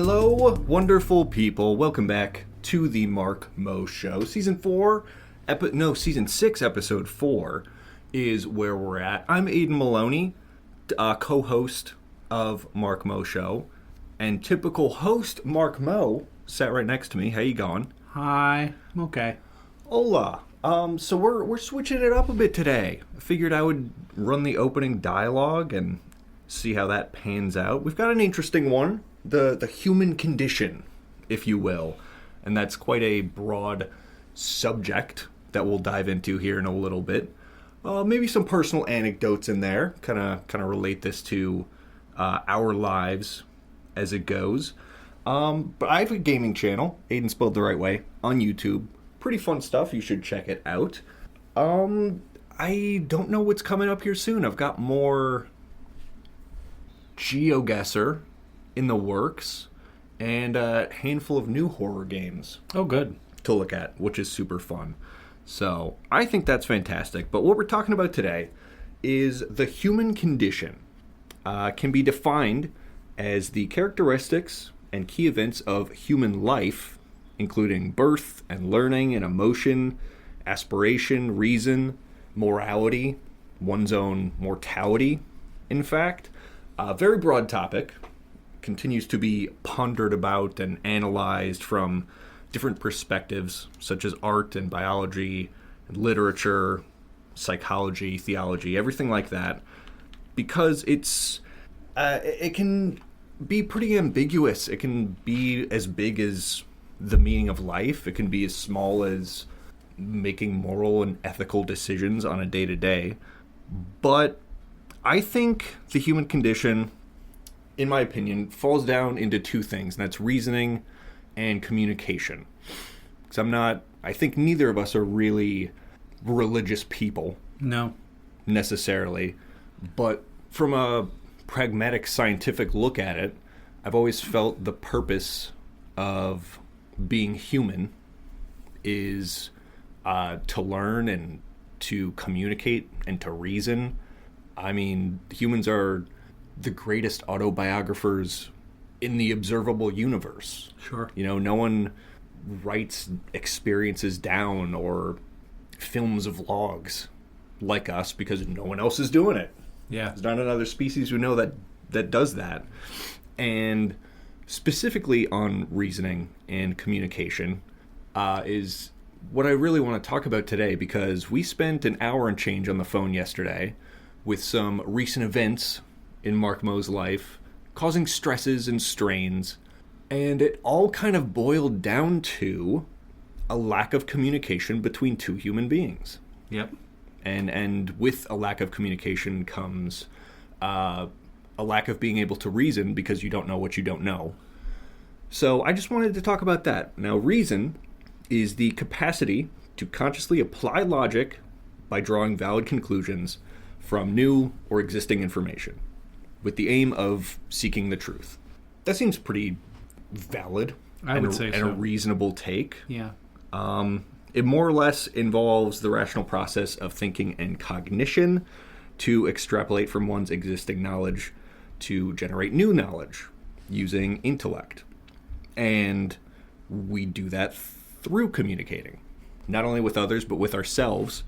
Hello, wonderful people. Welcome back to the Mark Mo Show. Season 6, Episode 4 is where we're at. I'm Aiden Maloney, co-host of Mark Mo Show, and typical host Mark Mo sat right next to me. How you going? Hi. I'm okay. Hola. So we're switching it up a bit today. I figured I would run the opening dialogue and see how that pans out. We've got an interesting one. The human condition, if you will. And that's quite a broad subject that we'll dive into here in a little bit. Maybe some personal anecdotes in there, kind of relate this to our lives as it goes. But I have a gaming channel, Aiden spelled the right way, on YouTube. Pretty fun stuff. You should check it out. I don't know what's coming up here soon. I've got more GeoGuessr in the works and a handful of new horror games. Oh, good. To look at, which is super fun. So I think that's fantastic. But what we're talking about today is the human condition. Can be defined as the characteristics and key events of human life, including birth and learning and emotion, aspiration, reason, morality, one's own mortality, in fact. A very broad topic, continues to be pondered about and analyzed from different perspectives, such as art and biology, and literature, psychology, theology, everything like that, because it can be pretty ambiguous. It can be as big as the meaning of life. It can be as small as making moral and ethical decisions on a day-to-day. But I think the human condition, in my opinion, falls down into two things, and that's reasoning and communication. Because I think neither of us are really religious people. No. Necessarily. But from a pragmatic scientific look at it, I've always felt the purpose of being human is to learn and to communicate and to reason. I mean, humans are the greatest autobiographers in the observable universe. Sure. You know, no one writes experiences down or films of logs like us because no one else is doing it. Yeah. There's not another species we know that does that. And specifically on reasoning and communication is what I really want to talk about today, because we spent an hour and change on the phone yesterday with some recent events in Mark Mo's life, causing stresses and strains, and it all kind of boiled down to a lack of communication between two human beings. Yep. And with a lack of communication comes a lack of being able to reason because you don't know what you don't know. So I just wanted to talk about that. Now, reason is the capacity to consciously apply logic by drawing valid conclusions from new or existing information, with the aim of seeking the truth. That seems pretty valid. I would say so. And a reasonable take. Yeah. It more or less involves the rational process of thinking and cognition to extrapolate from one's existing knowledge to generate new knowledge using intellect. And we do that through communicating, not only with others, but with ourselves.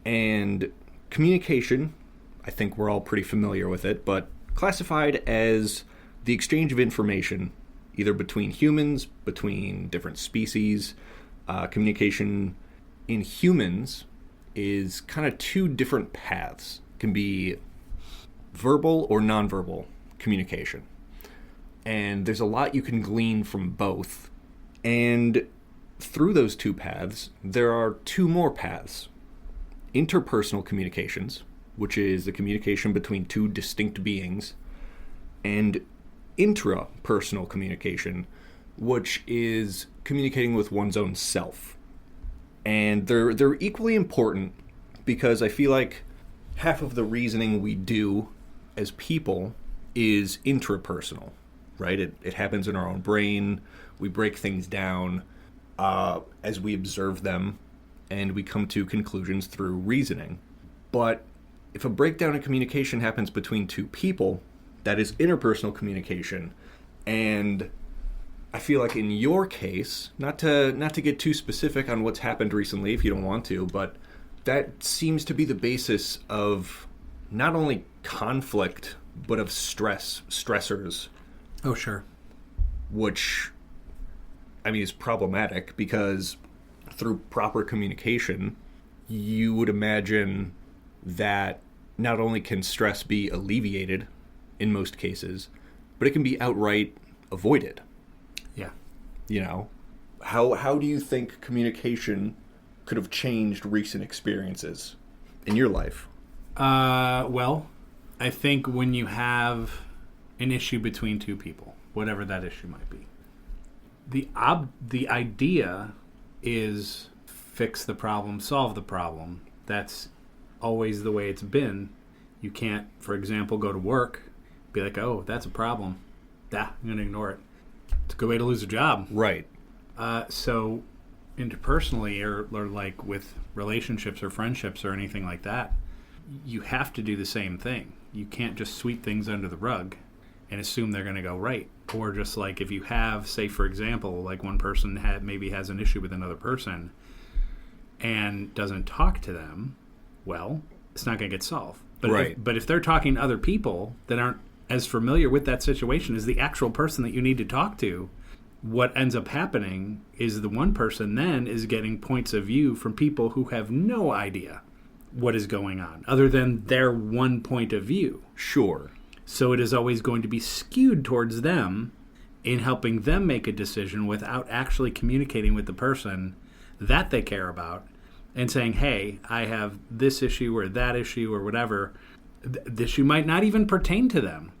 And communication, I think we're all pretty familiar with it, but classified as the exchange of information, either between humans, between different species. Communication in humans is kind of two different paths. It can be verbal or nonverbal communication. And there's a lot you can glean from both. And through those two paths, there are two more paths. Interpersonal communications, which is the communication between two distinct beings, and intrapersonal communication, which is communicating with one's own self. And they're equally important because I feel like half of the reasoning we do as people is intrapersonal, right? It happens in our own brain. We break things down as we observe them, and we come to conclusions through reasoning. But if a breakdown in communication happens between two people, that is interpersonal communication, and I feel like in your case, not to get too specific on what's happened recently if you don't want to, but that seems to be the basis of not only conflict, but of stressors. Oh, sure. Which, I mean, is problematic because through proper communication, you would imagine that not only can stress be alleviated in most cases, but it can be outright avoided. Yeah. You know, how do you think communication could have changed recent experiences in your life? Well, I think when you have an issue between two people, whatever that issue might be, the idea is fix the problem, solve the problem. That's always the way it's been. You can't, for example, go to work, be like, oh, that's a problem. I'm going to ignore it. It's a good way to lose a job. Right. So interpersonally or like with relationships or friendships or anything like that, you have to do the same thing. You can't just sweep things under the rug and assume they're going to go right. Or just like if you have, say, for example, like one person maybe has an issue with another person and doesn't talk to them, well, it's not going to get solved. But right. But if they're talking to other people that aren't as familiar with that situation as the actual person that you need to talk to, what ends up happening is the one person then is getting points of view from people who have no idea what is going on other than their one point of view. Sure. So it is always going to be skewed towards them in helping them make a decision without actually communicating with the person that they care about and saying, hey, I have this issue or that issue or whatever. The issue might not even pertain to them.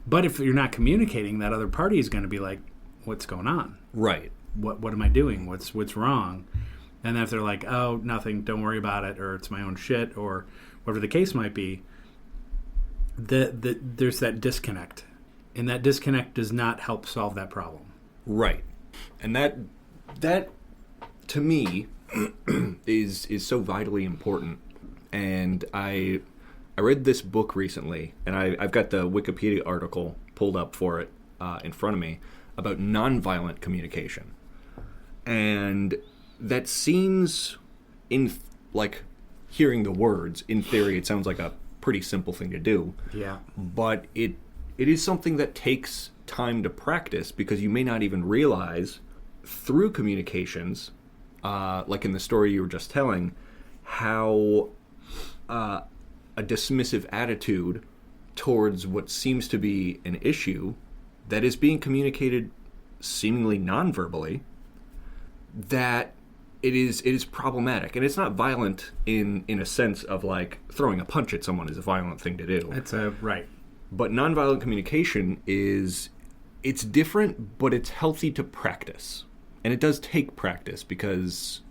But if you're not communicating, that other party is going to be like, what's going on? Right. What am I doing? What's wrong? And if they're like, oh, nothing, don't worry about it, or it's my own shit, or whatever the case might be, there's that disconnect. And that disconnect does not help solve that problem. Right. And that to me is so vitally important. And I read this book recently, and I've got the Wikipedia article pulled up for it in front of me about nonviolent communication. And that seems, like hearing the words, in theory, it sounds like a pretty simple thing to do. Yeah. But it is something that takes time to practice because you may not even realize through communications, like in the story you were just telling, how a dismissive attitude towards what seems to be an issue that is being communicated seemingly non-verbally, that it is problematic. And it's not violent in a sense of like throwing a punch at someone is a violent thing to do. Right. But nonviolent communication it's different, but it's healthy to practice. And it does take practice because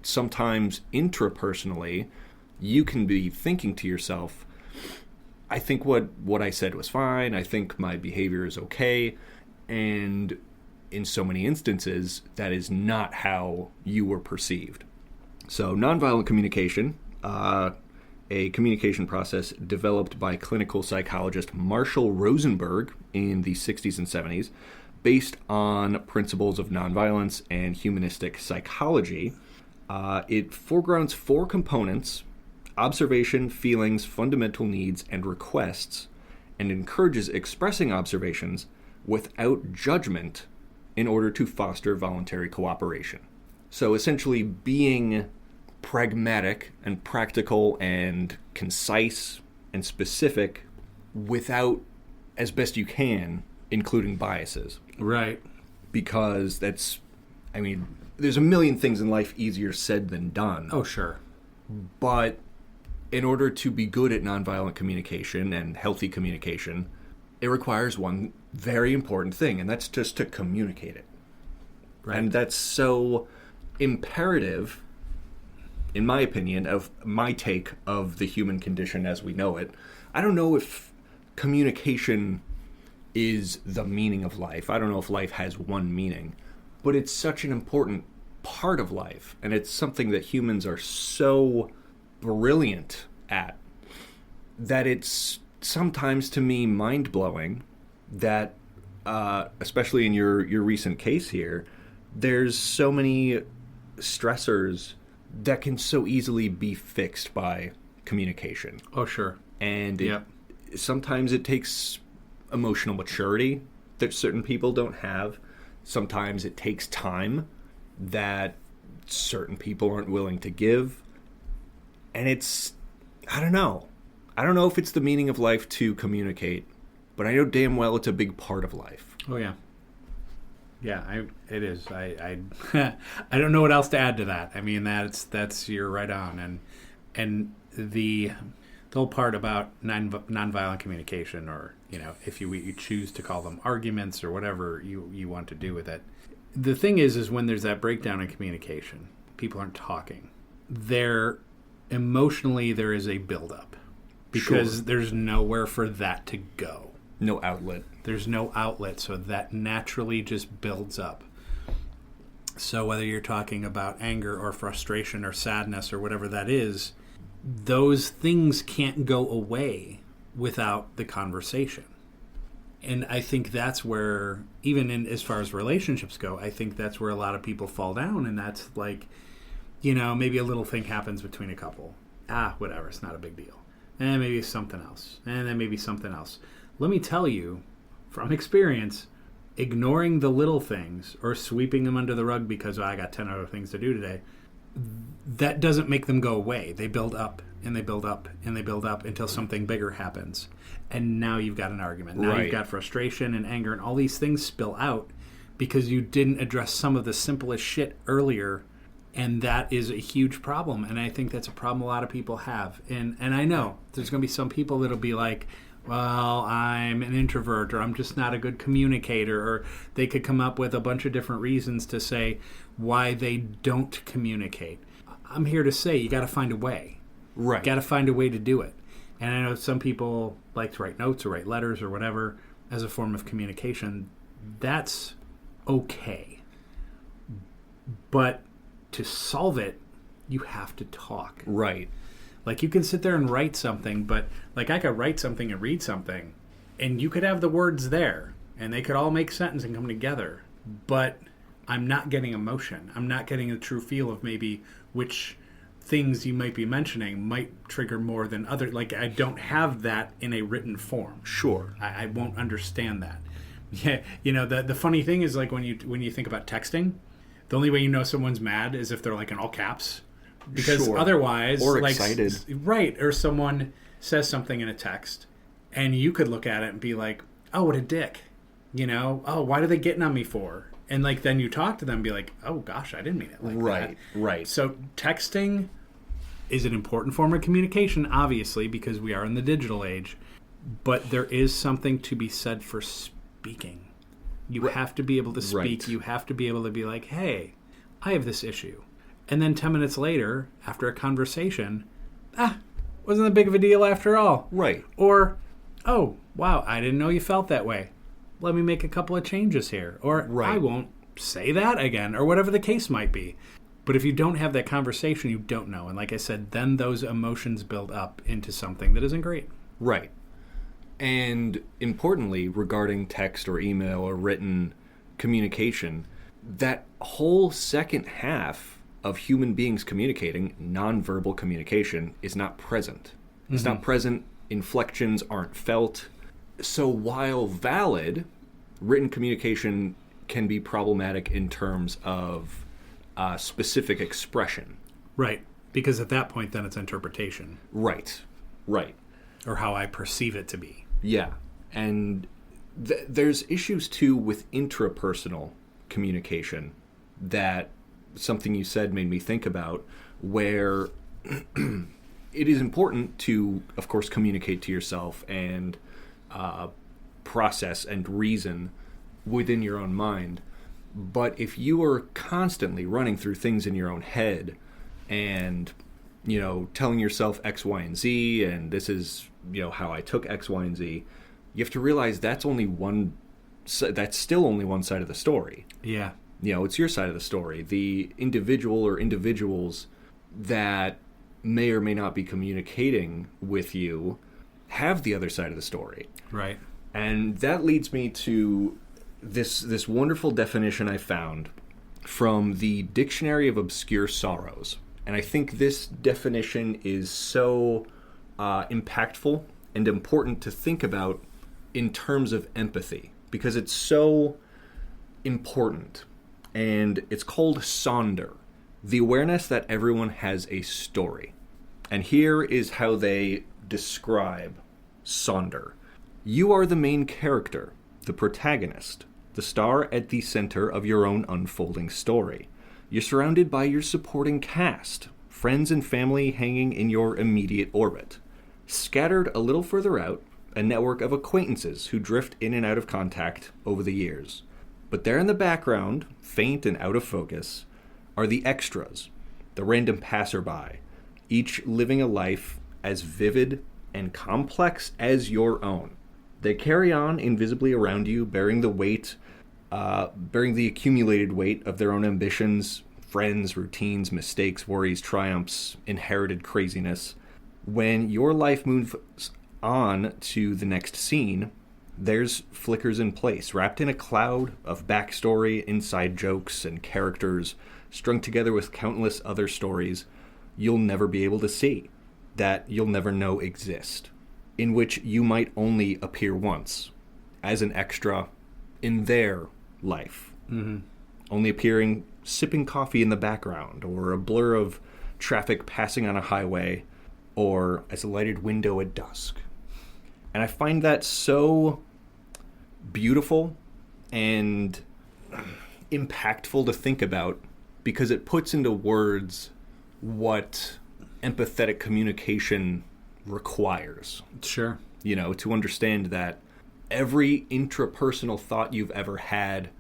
sometimes intrapersonally, you can be thinking to yourself, I think what I said was fine. I think my behavior is okay. And in so many instances, that is not how you were perceived. So nonviolent communication, a communication process developed by clinical psychologist Marshall Rosenberg in the 60s and 70s, based on principles of nonviolence and humanistic psychology. It foregrounds 4 components: observation, feelings, fundamental needs, and requests, and encourages expressing observations without judgment in order to foster voluntary cooperation. So essentially being pragmatic and practical and concise and specific without, as best you can, including biases. Right. Because there's a million things in life easier said than done. Oh, sure. But in order to be good at nonviolent communication and healthy communication, it requires one very important thing, and that's just to communicate it. Right. And that's so imperative, in my opinion, of my take of the human condition as we know it. I don't know if communication is the meaning of life. I don't know if life has one meaning, but it's such an important part of life, and it's something that humans are so brilliant at that it's sometimes to me mind-blowing that especially in your recent case here, there's so many stressors that can so easily be fixed by communication. Oh, sure. And sometimes it takes emotional maturity that certain people don't have. Sometimes it takes time that certain people aren't willing to give. And it's, I don't know. I don't know if it's the meaning of life to communicate, but I know damn well it's a big part of life. Oh, yeah. Yeah, it is. I I don't know what else to add to that. I mean, that's you're right on. And the whole part about nonviolent communication, or, you know, if you choose to call them arguments or whatever you want to do with it. The thing is when there's that breakdown in communication, people aren't talking. Emotionally, there is a buildup because there's nowhere for that to go. No outlet. There's no outlet, so that naturally just builds up. So whether you're talking about anger or frustration or sadness or whatever that is, those things can't go away without the conversation. And I think that's where, even as far as relationships go, I think that's where a lot of people fall down, and that's like, you know, maybe a little thing happens between a couple. Whatever, it's not a big deal. And maybe it's something else. And then maybe something else. Let me tell you, from experience, ignoring the little things or sweeping them under the rug because I got 10 other things to do today, that doesn't make them go away. They build up and they build up and they build up until something bigger happens. And now you've got an argument. Now you've got frustration and anger, and all these things spill out because you didn't address some of the simplest shit earlier. And that is a huge problem. And I think that's a problem a lot of people have. And I know there's going to be some people that'll be like, well, I'm an introvert, or I'm just not a good communicator, or they could come up with a bunch of different reasons to say why they don't communicate. I'm here to say you got to find a way. Right. Got to find a way to do it. And I know some people like to write notes or write letters or whatever as a form of communication. That's okay. But to solve it, you have to talk. Right. Like, you can sit there and write something, but like I could write something and read something, and you could have the words there, and they could all make sense and come together. But I'm not getting emotion. I'm not getting a true feel of maybe which things you might be mentioning might trigger more than other. Like, I don't have that in a written form. Sure. I won't understand that. Yeah, you know, the funny thing is, like, when you think about texting, the only way you know someone's mad is if they're like in all caps. Because otherwise, or like, excited. Right, or someone says something in a text, and you could look at it and be like, oh, what a dick. You know, oh, why are they getting on me for? And like, then you talk to them and be like, oh gosh, I didn't mean it like that. Right. So texting is an important form of communication, obviously, because we are in the digital age. But there is something to be said for speaking. You have to be able to speak. Right. You have to be able to be like, hey, I have this issue. And then 10 minutes later, after a conversation, wasn't that big of a deal after all. Right. Or, oh, wow, I didn't know you felt that way. Let me make a couple of changes here. Or, I won't say that again, or whatever the case might be. But if you don't have that conversation, you don't know. And like I said, then those emotions build up into something that isn't great. Right. And importantly, regarding text or email or written communication, that whole second half of human beings communicating, nonverbal communication, is not present. It's not present. Inflections aren't felt. So while valid, written communication can be problematic in terms of specific expression. Right. Because at that point, then it's interpretation. Right. Or how I perceive it to be. Yeah. And there's issues, too, with intrapersonal communication that something you said made me think about, where it is important to, of course, communicate to yourself and process and reason within your own mind. But if you are constantly running through things in your own head and, you know, telling yourself X, Y, and Z, and this is, you know, how I took X, Y, and Z, you have to realize that's still only one side of the story. Yeah. You know, it's your side of the story. The individual or individuals that may or may not be communicating with you have the other side of the story. Right. And that leads me to this wonderful definition I found from the Dictionary of Obscure Sorrows. And I think this definition is so impactful and important to think about in terms of empathy, because it's so important. And it's called sonder, the awareness that everyone has a story. And here is how they describe sonder. You are the main character, the protagonist, the star at the center of your own unfolding story. You're surrounded by your supporting cast, friends and family hanging in your immediate orbit. Scattered a little further out, a network of acquaintances who drift in and out of contact over the years. But there in the background, faint and out of focus, are the extras, the random passerby, each living a life as vivid and complex as your own. They carry on invisibly around you, bearing the accumulated weight of their own ambitions, friends, routines, mistakes, worries, triumphs, inherited craziness. When your life moves on to the next scene, there's flickers in place, wrapped in a cloud of backstory, inside jokes, and characters, strung together with countless other stories you'll never be able to see, that you'll never know exist, in which you might only appear once, as an extra in their life. Mm-hmm. Only appearing sipping coffee in the background, or a blur of traffic passing on a highway, or as a lighted window at dusk. And I find that so beautiful and impactful to think about, because it puts into words what empathetic communication requires. Sure. You know, to understand that every intrapersonal thought you've ever had,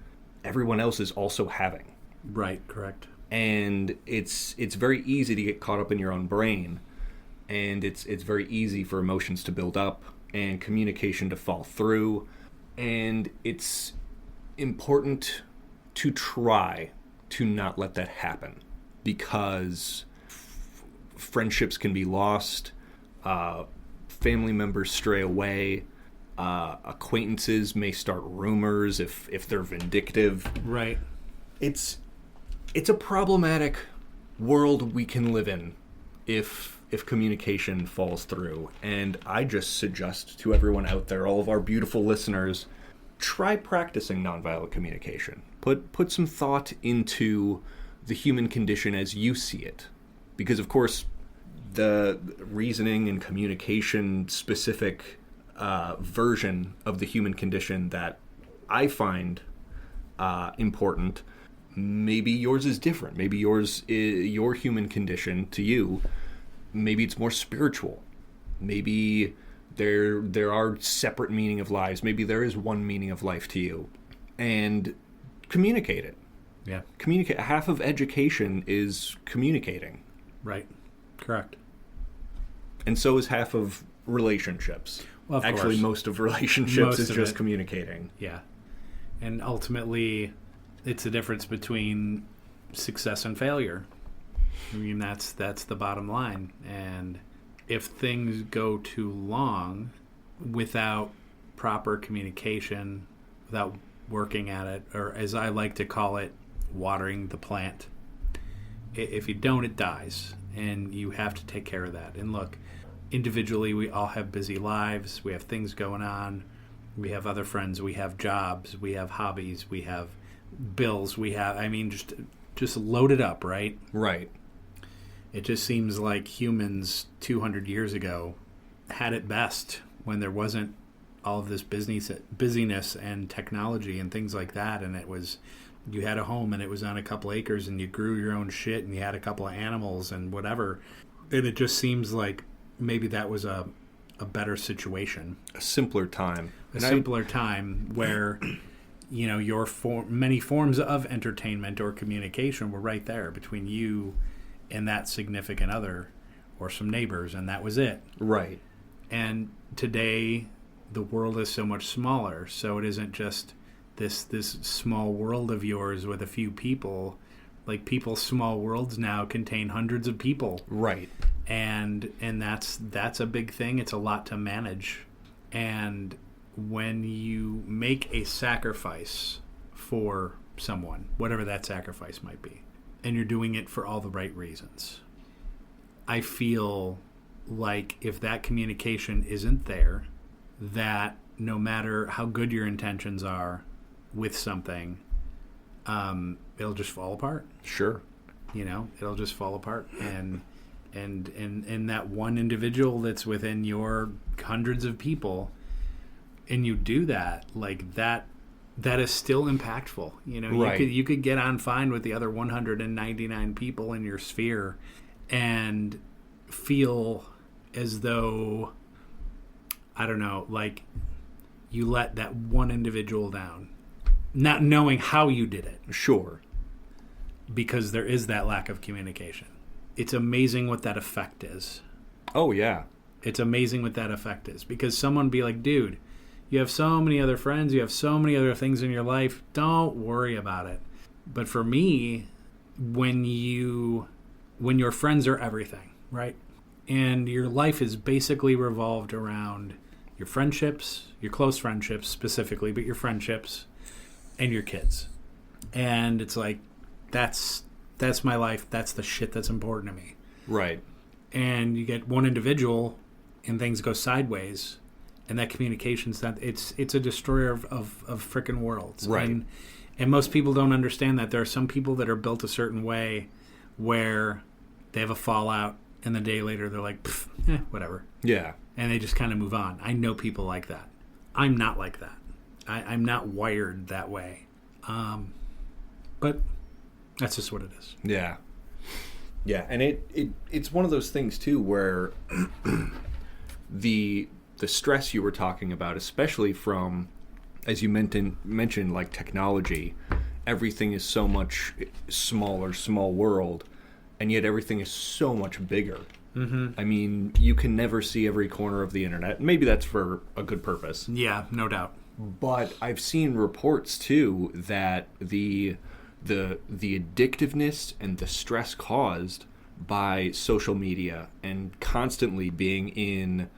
everyone else is also having. Right, correct. And it's very easy to get caught up in your own brain, and it's very easy for emotions to build up and communication to fall through, and it's important to try to not let that happen, because friendships can be lost, family members stray away, acquaintances may start rumors if they're vindictive. Right. It's a problematic world we can live in if communication falls through. And I just suggest to everyone out there, all of our beautiful listeners, try practicing nonviolent communication. Put some thought into the human condition as you see it. Because, of course, the reasoning and communication specific version of the human condition that I find important, maybe yours is different. Maybe your human condition to you, maybe it's more spiritual. Maybe there are separate meaning of lives. Maybe there is one meaning of life to you. And communicate it. Yeah. Communicate. Half of education is communicating. Right. Correct. And so is half of relationships. Well, of Actually, course. most of relationships is just it. communicating. Yeah. And ultimately, it's the difference between success and failure. I mean, that's the bottom line. And if things go too long without proper communication, without working at it, or as I like to call it, watering the plant, if you don't, it dies. And you have to take care of that. And look, individually, we all have busy lives. We have things going on. We have other friends. We have jobs. We have hobbies. We have bills. We have, I mean, just load it up, right? Right. It just seems like humans 200 years ago had it best when there wasn't all of this busyness and technology and things like that. And it was, you had a home and it was on a couple acres and you grew your own shit and you had a couple of animals and whatever. And it just seems like maybe that was a better situation. A simpler time. A simpler time where, you know, many forms of entertainment or communication were right there between you and that significant other or some neighbors, and that was it. Right. And today, the world is so much smaller, so it isn't just this small world of yours with a few people. Like, people's small worlds now contain hundreds of people. Right. And that's a big thing. It's a lot to manage. And when you make a sacrifice for someone, whatever that sacrifice might be, and you're doing it for all the right reasons. I feel like if that communication isn't there, that no matter how good your intentions are with something, it'll just fall apart. Sure. It'll just fall apart. And that one individual that's within your hundreds of people, and you do that, like that is still impactful. Right. You could get on fine with the other 199 people in your sphere and feel as though, I don't know, like you let that one individual down, not knowing how you did it. Sure. Because there is that lack of communication. It's amazing what that effect is. Oh, yeah. It's amazing what that effect is. Because someone be like, dude, you have so many other friends, you have so many other things in your life, don't worry about it. But for me, when your friends are everything, right? And your life is basically revolved around your friendships, your close friendships specifically, but your friendships and your kids. And it's like, that's my life. That's the shit that's important to me. Right. And you get one individual and things go sideways, and that communication's not, it's a destroyer of frickin' worlds. Right. And most people don't understand that. There are some people that are built a certain way where they have a fallout, and the day later they're like, whatever. Yeah. And they just kind of move on. I know people like that. I'm not like that. I'm not wired that way. But that's just what it is. Yeah. Yeah, and it's one of those things too where the stress you were talking about, especially from, as you mentioned like technology, everything is so much smaller, small world, and yet everything is so much bigger. Mm-hmm. I mean, you can never see every corner of the internet. Maybe that's for a good purpose. Yeah, no doubt. But I've seen reports too that the addictiveness and the stress caused by social media and constantly being in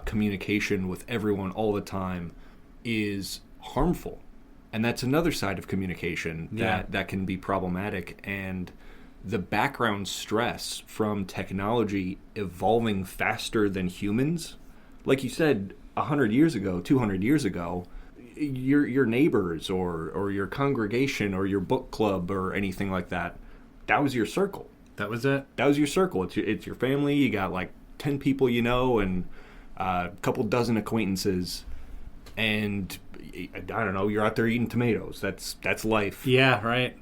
communication with everyone all the time is harmful. And that's another side of communication that can be problematic. And the background stress from technology evolving faster than humans, like you said, 100 years ago, 200 years ago, your neighbors or your congregation or your book club or anything like that, that was your circle. That was it? That was your circle. It's your family. You got like 10 people you know and a couple dozen acquaintances. And I don't know, you're out there eating tomatoes. That's life. Yeah, right.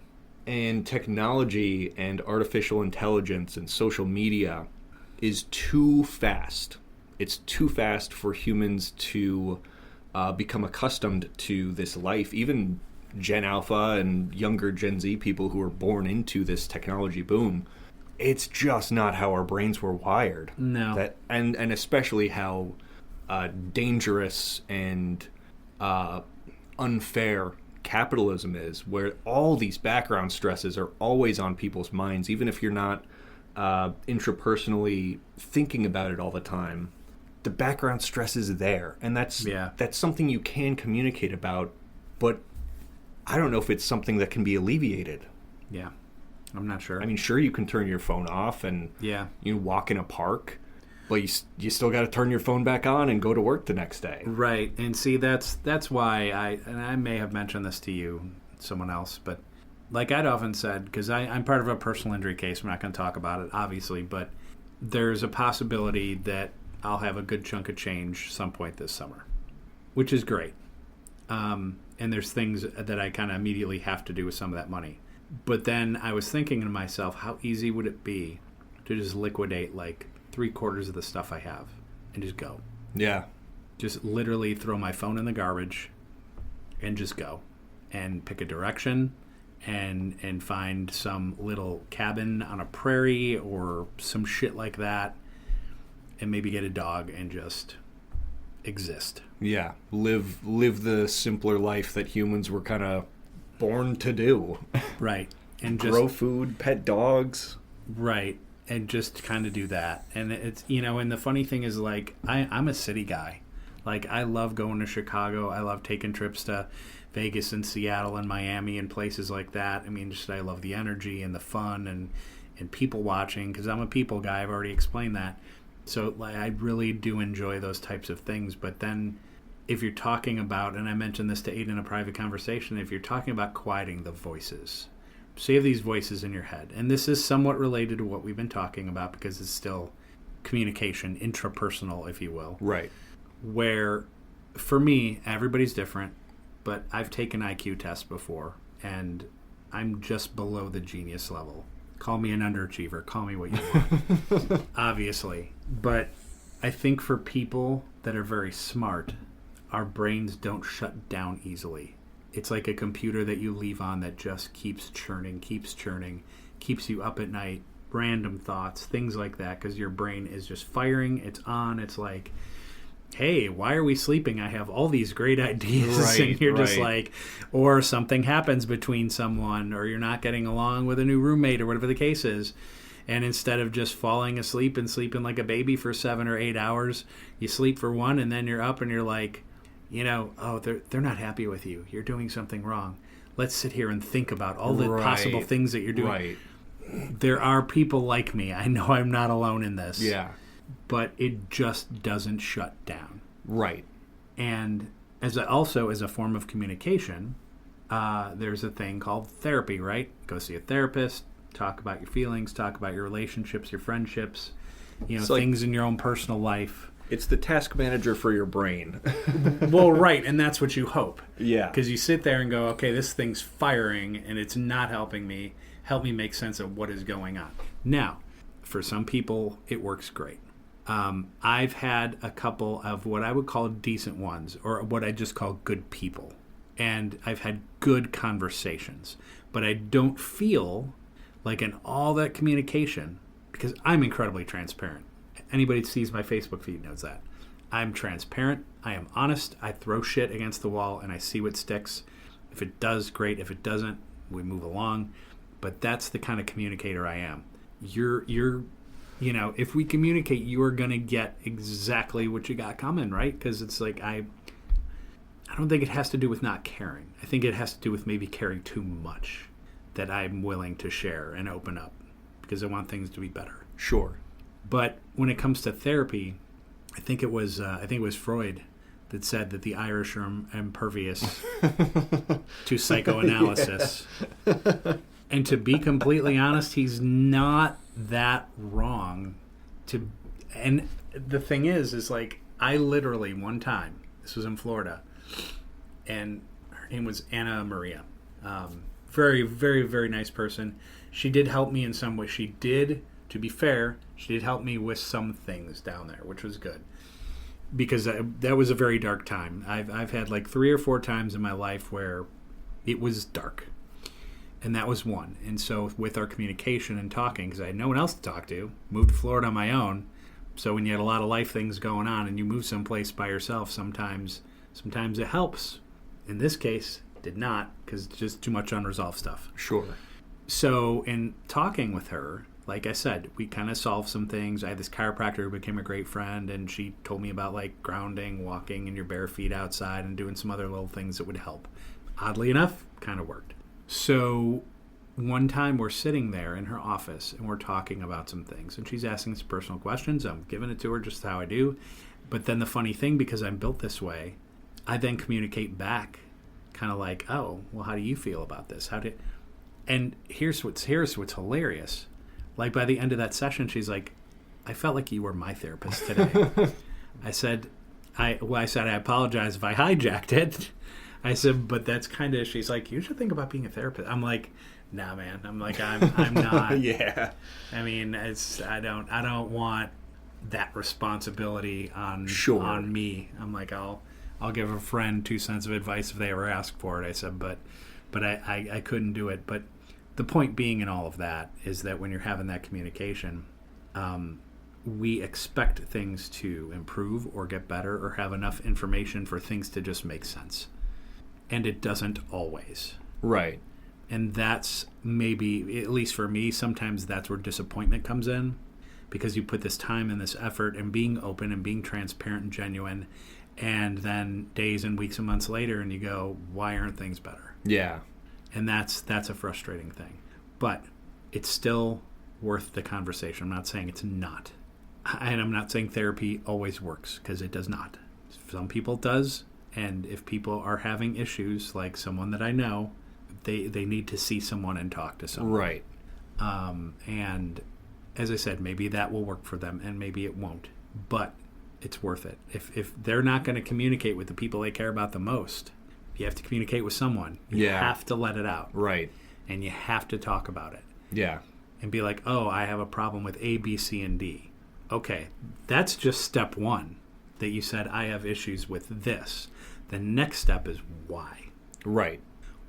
And technology and artificial intelligence and social media is too fast. It's too fast for humans to become accustomed to this life. Even Gen Alpha and younger Gen Z people who are born into this technology boom, it's just not how our brains were wired. No. And especially how dangerous and unfair capitalism is, where all these background stresses are always on people's minds, even if you're not intrapersonally thinking about it all the time. The background stress is there, and that's something you can communicate about, but I don't know if it's something that can be alleviated. Yeah, I'm not sure. I mean, sure, you can turn your phone off and you walk in a park, but you still got to turn your phone back on and go to work the next day. Right, and see, that's why I may have mentioned this to you, someone else, but like I'd often said, because I'm part of a personal injury case, I'm not going to talk about it, obviously, but there's a possibility that I'll have a good chunk of change some point this summer, which is great. And there's things that I kind of immediately have to do with some of that money. But then I was thinking to myself, how easy would it be to just liquidate like 3/4 of the stuff I have and just go? Yeah. Just literally throw my phone in the garbage and just go and pick a direction and find some little cabin on a prairie or some shit like that. And maybe get a dog and just exist. Yeah, live the simpler life that humans were kind of born to do. Right, and just grow food, pet dogs. Right, and just kind of do that. And it's and the funny thing is, like, I'm a city guy. Like, I love going to Chicago. I love taking trips to Vegas and Seattle and Miami and places like that. I mean, just I love the energy and the fun and people watching, because I'm a people guy. I've already explained that. So like, I really do enjoy those types of things. But then if you're talking about, and I mentioned this to Aiden in a private conversation, if you're talking about quieting the voices, so you have these voices in your head, and this is somewhat related to what we've been talking about because it's still communication, intrapersonal, if you will. Right. Where, for me, everybody's different, but I've taken IQ tests before, and I'm just below the genius level. Call me an underachiever. Call me what you want, obviously. But I think for people that are very smart, our brains don't shut down easily. It's like a computer that you leave on that just keeps churning, keeps you up at night, random thoughts, things like that, because your brain is just firing, it's on, it's like, hey, why are we sleeping? I have all these great ideas. Right, and you're just right. like, or something happens between someone, or you're not getting along with a new roommate, or whatever the case is. And instead of just falling asleep and sleeping like a baby for 7 or 8 hours, you sleep for 1, and then you're up and you're like, you know, oh, they're not happy with you. You're doing something wrong. Let's sit here and think about all the possible things that you're doing. Right. There are people like me. I know I'm not alone in this. Yeah. But it just doesn't shut down. Right. And also as a form of communication, there's a thing called therapy, right? Go see a therapist, talk about your feelings, talk about your relationships, your friendships, you know, It's like, things in your own personal life. it's the task manager for your brain. Well, right, and that's what you hope. Yeah. Because you sit there and go, okay, this thing's firing and it's not helping me. Help me make sense of what is going on. Now, for some people, it works great. I've had a couple of what I would call decent ones, or what I just call good people. And I've had good conversations. But I don't feel like in all that communication, because I'm incredibly transparent. Anybody that sees my Facebook feed knows that. I'm transparent. I am honest. I throw shit against the wall and I see what sticks. If it does, great. If it doesn't, we move along. But that's the kind of communicator I am. You're you know, if we communicate, you are going to get exactly what you got coming, right? Because it's like, I don't think it has to do with not caring. I think it has to do with maybe caring too much that I'm willing to share and open up because I want things to be better. Sure. But when it comes to therapy, I think it was Freud that said that the Irish are impervious to psychoanalysis. And to be completely honest, he's not that wrong. And the thing is like, I literally one time, this was in Florida, and her name was Anna Maria. Very, very, very nice person. She did help me in some way. She did, to be fair, she did help me with some things down there, which was good. Because that was a very dark time. I've had like 3 or 4 times in my life where it was dark. And that was one. And so with our communication and talking, because I had no one else to talk to, moved to Florida on my own. So when you had a lot of life things going on and you move someplace by yourself, sometimes it helps. In this case, did not, because it's just too much unresolved stuff. Sure. So in talking with her, like I said, we kind of solved some things. I had this chiropractor who became a great friend, and she told me about like grounding, walking in your bare feet outside, and doing some other little things that would help. Oddly enough, kind of worked. So one time we're sitting there in her office and we're talking about some things, and she's asking some personal questions. I'm giving it to her just how I do. But then the funny thing, because I'm built this way, I then communicate back kind of like, oh, well, how do you feel about this? And here's what's hilarious. Like by the end of that session, she's like, I felt like you were my therapist today. I said, I apologize if I hijacked it. I said, but that's kind of, she's like, you should think about being a therapist. I'm like, nah, man. I'm like, I'm not. Yeah. I mean, I don't want that responsibility on me. I'm like, I'll give a friend 2 cents of advice if they ever ask for it. I said, but I couldn't do it. But the point being in all of that is that when you're having that communication, we expect things to improve or get better or have enough information for things to just make sense. And it doesn't always. Right. And that's maybe, at least for me, sometimes that's where disappointment comes in, because you put this time and this effort and being open and being transparent and genuine, And then days and weeks and months later, and you go, why aren't things better? Yeah. And that's a frustrating thing. But it's still worth the conversation. I'm not saying it's not. And I'm not saying therapy always works, because it does not. Some people it does. And if people are having issues, like someone that I know, they need to see someone and talk to someone. Right. And as I said, maybe that will work for them, and maybe it won't. But it's worth it. If they're not going to communicate with the people they care about the most, you have to communicate with someone. You have to let it out. Right. And you have to talk about it. Yeah. And be like, oh, I have a problem with A, B, C, and D. Okay, that's just step one, that you said, I have issues with this. The next step is why. Right.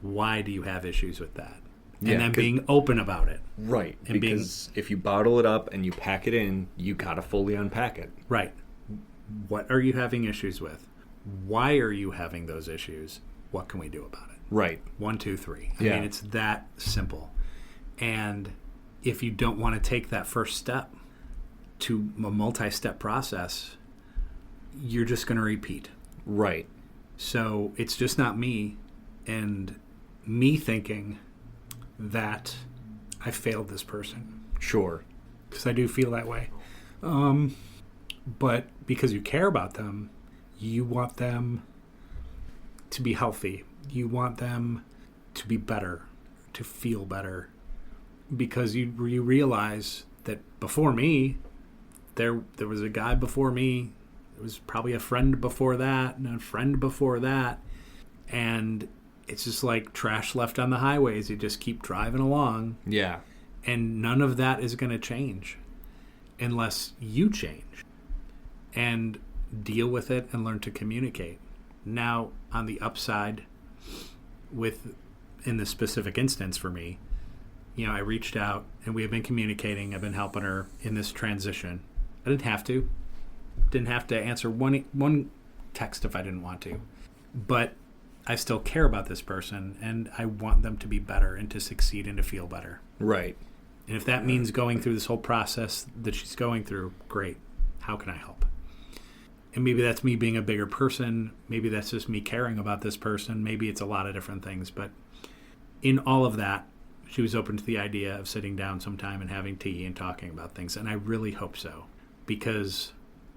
Why do you have issues with that? Yeah, and then being open about it. Right. And because if you bottle it up and you pack it in, you got to fully unpack it. Right. What are you having issues with? Why are you having those issues? What can we do about it? Right. 1, 2, 3. I mean, it's that simple. And if you don't want to take that first step to a multi-step process, you're just going to repeat. Right. So it's just not me and me thinking that I failed this person. Sure. Because I do feel that way. But because you care about them, you want them to be healthy. You want them to be better, to feel better. Because you realize that before me, there was a guy before me. There was probably a friend before that, and a friend before that. And it's just like trash left on the highways. You just keep driving along. Yeah. And none of that is going to change unless you change and deal with it and learn to communicate. Now, on the upside, in this specific instance for me, I reached out and we have been communicating. I've been helping her in this transition. I didn't have to. Didn't have to answer one text if I didn't want to. But I still care about this person, and I want them to be better and to succeed and to feel better. Right. And if that means going through this whole process that she's going through, great. How can I help? And maybe that's me being a bigger person. Maybe that's just me caring about this person. Maybe it's a lot of different things. But in all of that, she was open to the idea of sitting down sometime and having tea and talking about things. And I really hope so, because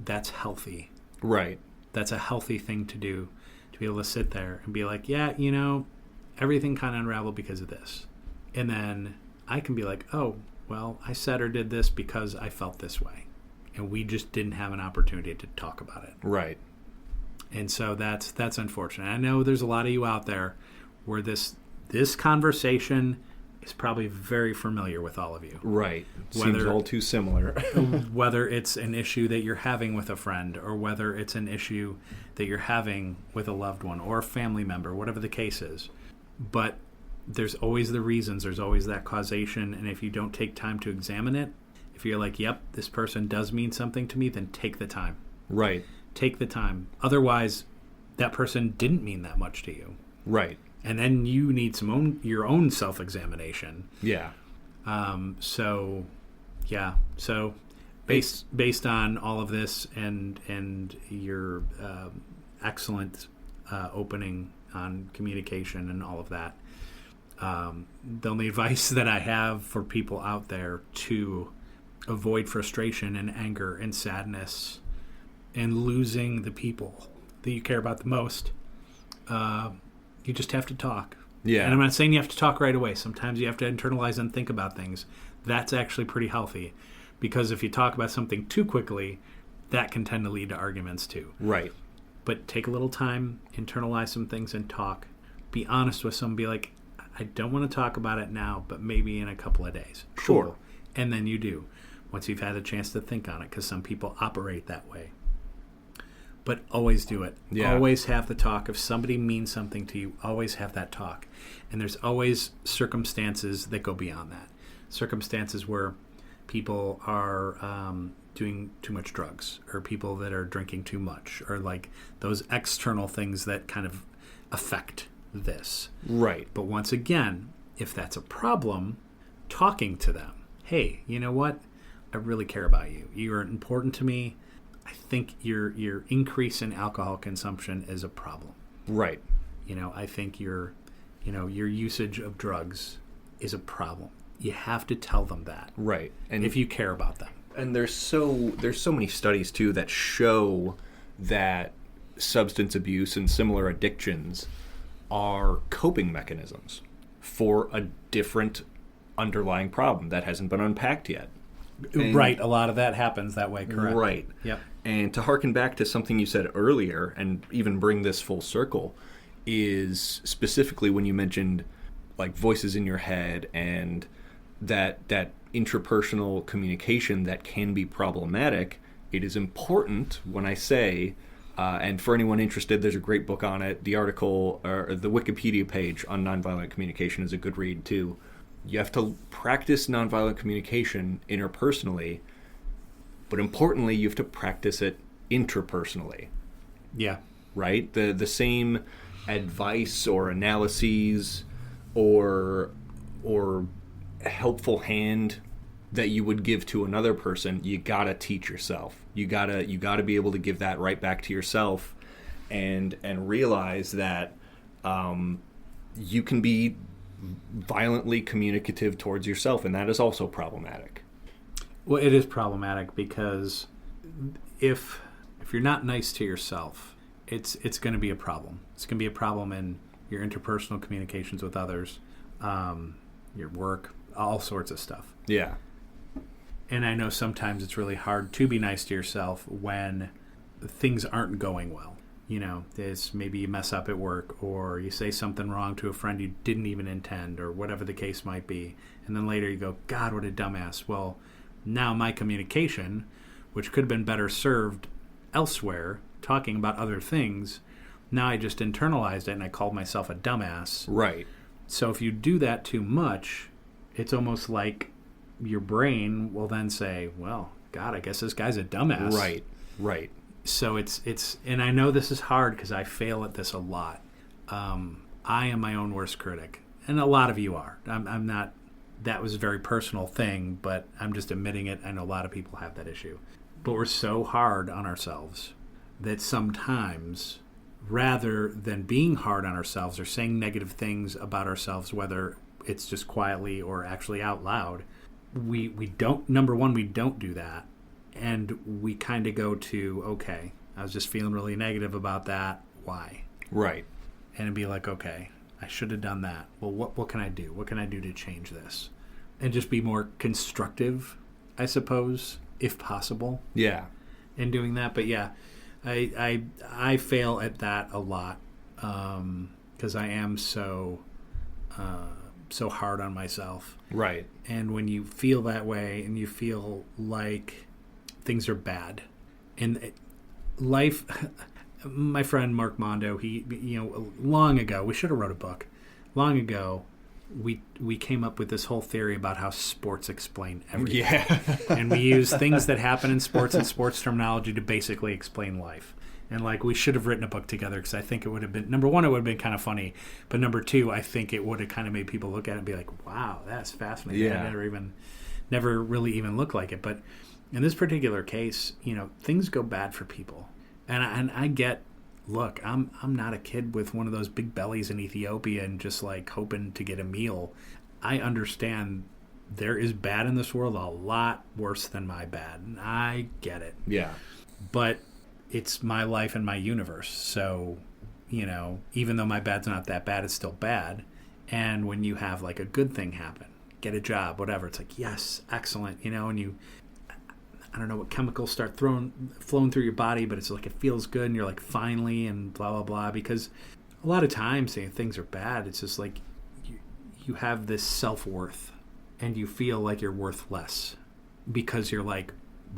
that's healthy. Right. That's a healthy thing to do, to be able to sit there and be like, yeah, everything kind of unraveled because of this. And then I can be like, oh, well, I said or did this because I felt this way. And we just didn't have an opportunity to talk about it. Right. And so that's unfortunate. I know there's a lot of you out there where this conversation is probably very familiar with all of you. Right. Seems all too similar. Whether it's an issue that you're having with a friend, or whether it's an issue that you're having with a loved one or a family member, whatever the case is. But there's always the reasons. There's always that causation. And if you don't take time to examine it, if you're like, yep, this person does mean something to me, then take the time. Right. Take the time. Otherwise, that person didn't mean that much to you. Right. And then you need your own self-examination. Yeah. So based on all of this and your excellent opening on communication and all of that, the only advice that I have for people out there to avoid frustration and anger and sadness and losing the people that you care about the most, you just have to talk. Yeah. And I'm not saying you have to talk right away. Sometimes you have to internalize and think about things. That's actually pretty healthy, because if you talk about something too quickly, that can tend to lead to arguments too. Right. But take a little time, internalize some things, and talk. Be honest with someone. Be like, I don't want to talk about it now, but maybe in a couple of days. Sure. Cool. And then you do, once you've had a chance to think on it, because some people operate that way. But always do it. Yeah. Always have the talk. If somebody means something to you, always have that talk. And there's always circumstances that go beyond that. Circumstances where people are doing too much drugs, or people that are drinking too much, or like those external things that kind of affect this. Right. But once again, if that's a problem, talking to them. Hey, you know what? I really care about you. You are important to me. I I think your increase in alcohol consumption is a problem. Right. I think your usage of drugs is a problem. You have to tell them that. Right. And if you care about them. And there's so many studies too that show that substance abuse and similar addictions are coping mechanisms for a different underlying problem that hasn't been unpacked yet. And, right. A lot of that happens that way, correct? Right. Yep. And to harken back to something you said earlier and even bring this full circle is specifically when you mentioned like voices in your head and that intrapersonal communication that can be problematic. It is important when I say, and for anyone interested, there's a great book on it. The article or the Wikipedia page on nonviolent communication is a good read too. You have to practice nonviolent communication interpersonally, but importantly, you have to practice it intrapersonally. Yeah. Right? The same advice or analyses or helpful hand that you would give to another person, you gotta teach yourself. You gotta be able to give that right back to yourself, and realize that you can be violently communicative towards yourself, and that is also problematic. Well, it is problematic because if you're not nice to yourself, it's going to be a problem. It's going to be a problem in your interpersonal communications with others, your work, all sorts of stuff. Yeah. And I know sometimes it's really hard to be nice to yourself when things aren't going well. There's maybe you mess up at work or you say something wrong to a friend you didn't even intend or whatever the case might be. And then later you go, God, what a dumbass. Well, now my communication, which could have been better served elsewhere, talking about other things, now I just internalized it and I called myself a dumbass. Right. So if you do that too much, it's almost like your brain will then say, well, God, I guess this guy's a dumbass. Right. So it's and I know this is hard because I fail at this a lot. I am my own worst critic, and a lot of you are. I'm not. That was a very personal thing, but I'm just admitting it. I know a lot of people have that issue, but we're so hard on ourselves that sometimes, rather than being hard on ourselves or saying negative things about ourselves, whether it's just quietly or actually out loud, we don't. Number one, we don't do that. And we kind of go to, okay, I was just feeling really negative about that. Why? Right. And it'd be like, okay, I should have done that. Well, what can I do? What can I do to change this? And just be more constructive, I suppose, if possible. Yeah. In doing that. But yeah, I fail at that a lot because I am so hard on myself. Right. And when you feel that way and you feel like things are bad and life, my friend Mark Mondo, he, long ago, we should have wrote a book. Long ago, we came up with this whole theory about how sports explain everything. Yeah. And we use things that happen in sports and sports terminology to basically explain life. And we should have written a book together because I think it would have been, number one, it would have been kind of funny. But number two, I think it would have kind of made people look at it and be like, wow, that's fascinating. Yeah. I never really even looked like it. But in this particular case, things go bad for people. And I get, look, I'm not a kid with one of those big bellies in Ethiopia and just hoping to get a meal. I understand there is bad in this world, a lot worse than my bad. And I get it. Yeah. But it's my life and my universe. So, even though my bad's not that bad, it's still bad. And when you have a good thing happen, get a job, whatever, it's like, yes, excellent, and you, I don't know what chemicals start flowing through your body, but it's it feels good and you're finally and blah, blah, blah. Because a lot of times saying things are bad, it's just you have this self-worth and you feel like you're worth less because you're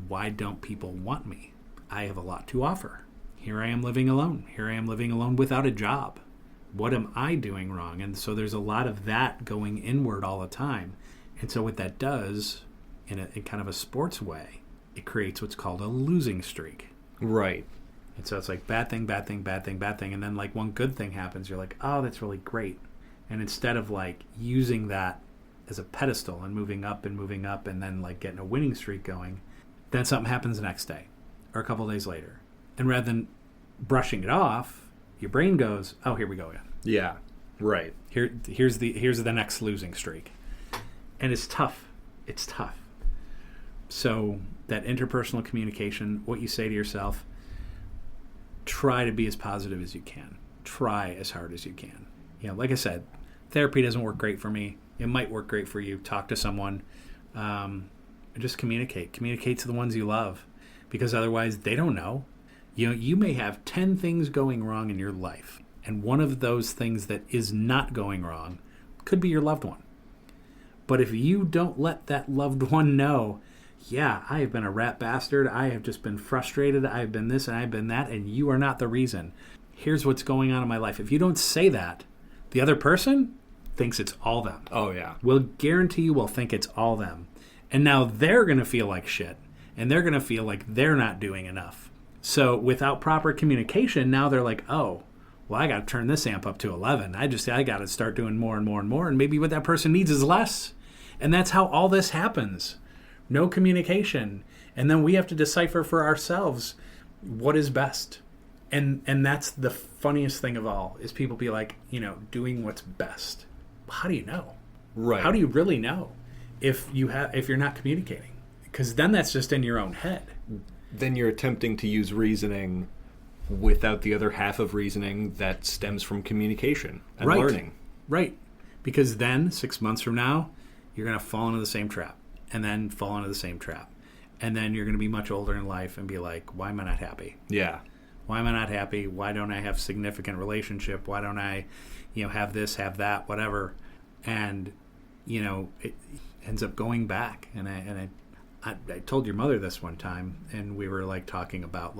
why don't people want me? I have a lot to offer. Here I am living alone. Here I am living alone without a job. What am I doing wrong? And so there's a lot of that going inward all the time. And so what that does, in kind of a sports way, it creates what's called a losing streak. Right. And so it's bad thing, bad thing, bad thing, bad thing. And then one good thing happens. You're oh, that's really great. And instead of using that as a pedestal and moving up and then getting a winning streak going, then something happens the next day. or a couple days later. And rather than brushing it off, your brain goes, oh, here we go again. Yeah, right. Here's the next losing streak. And it's tough. It's tough. So that interpersonal communication, what you say to yourself, try to be as positive as you can. Try as hard as you can. Like I said, therapy doesn't work great for me. It might work great for you. Talk to someone. Just communicate. Communicate to the ones you love, because otherwise they don't know. You may have 10 things going wrong in your life, and one of those things that is not going wrong could be your loved one. But if you don't let that loved one know, yeah, I have been a rat bastard, I have just been frustrated, I've been this and I've been that, and you are not the reason. Here's what's going on in my life. If you don't say that, the other person thinks it's all them. Oh, yeah. Will guarantee you will think it's all them. And now they're going to feel like shit, and they're going to feel like they're not doing enough. So without proper communication, now they're like, oh, well, I got to turn this amp up to 11. I got to start doing more and more and more, and maybe what that person needs is less. And that's how all this happens. No communication. And then we have to decipher for ourselves what is best. And that's the funniest thing of all, is people be like, doing what's best. How do you know? Right. How do you really know if you're not communicating? Because then that's just in your own head. Then you're attempting to use reasoning without the other half of reasoning that stems from communication and learning. Right. Because then 6 months from now, you're going to fall into the same trap, and then fall into the same trap. And then you're going to be much older in life and be like, why am I not happy? Yeah. Why am I not happy? Why don't I have significant relationship? Why don't I, have this, have that, whatever? And, it ends up going back. And I told your mother this one time, and we were talking about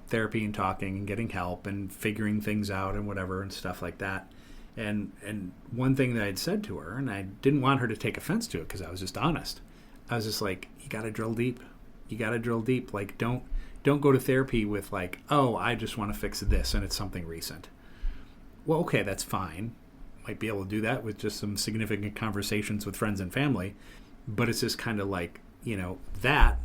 therapy and talking and getting help and figuring things out and whatever and stuff like that. And one thing that I'd said to her, and I didn't want her to take offense to it because I was just honest. I was just like, you got to drill deep. You got to drill deep. Don't go to therapy with oh, I just want to fix this and it's something recent. Well, okay, that's fine. Might be able to do that with just some significant conversations with friends and family. But it's just kind of that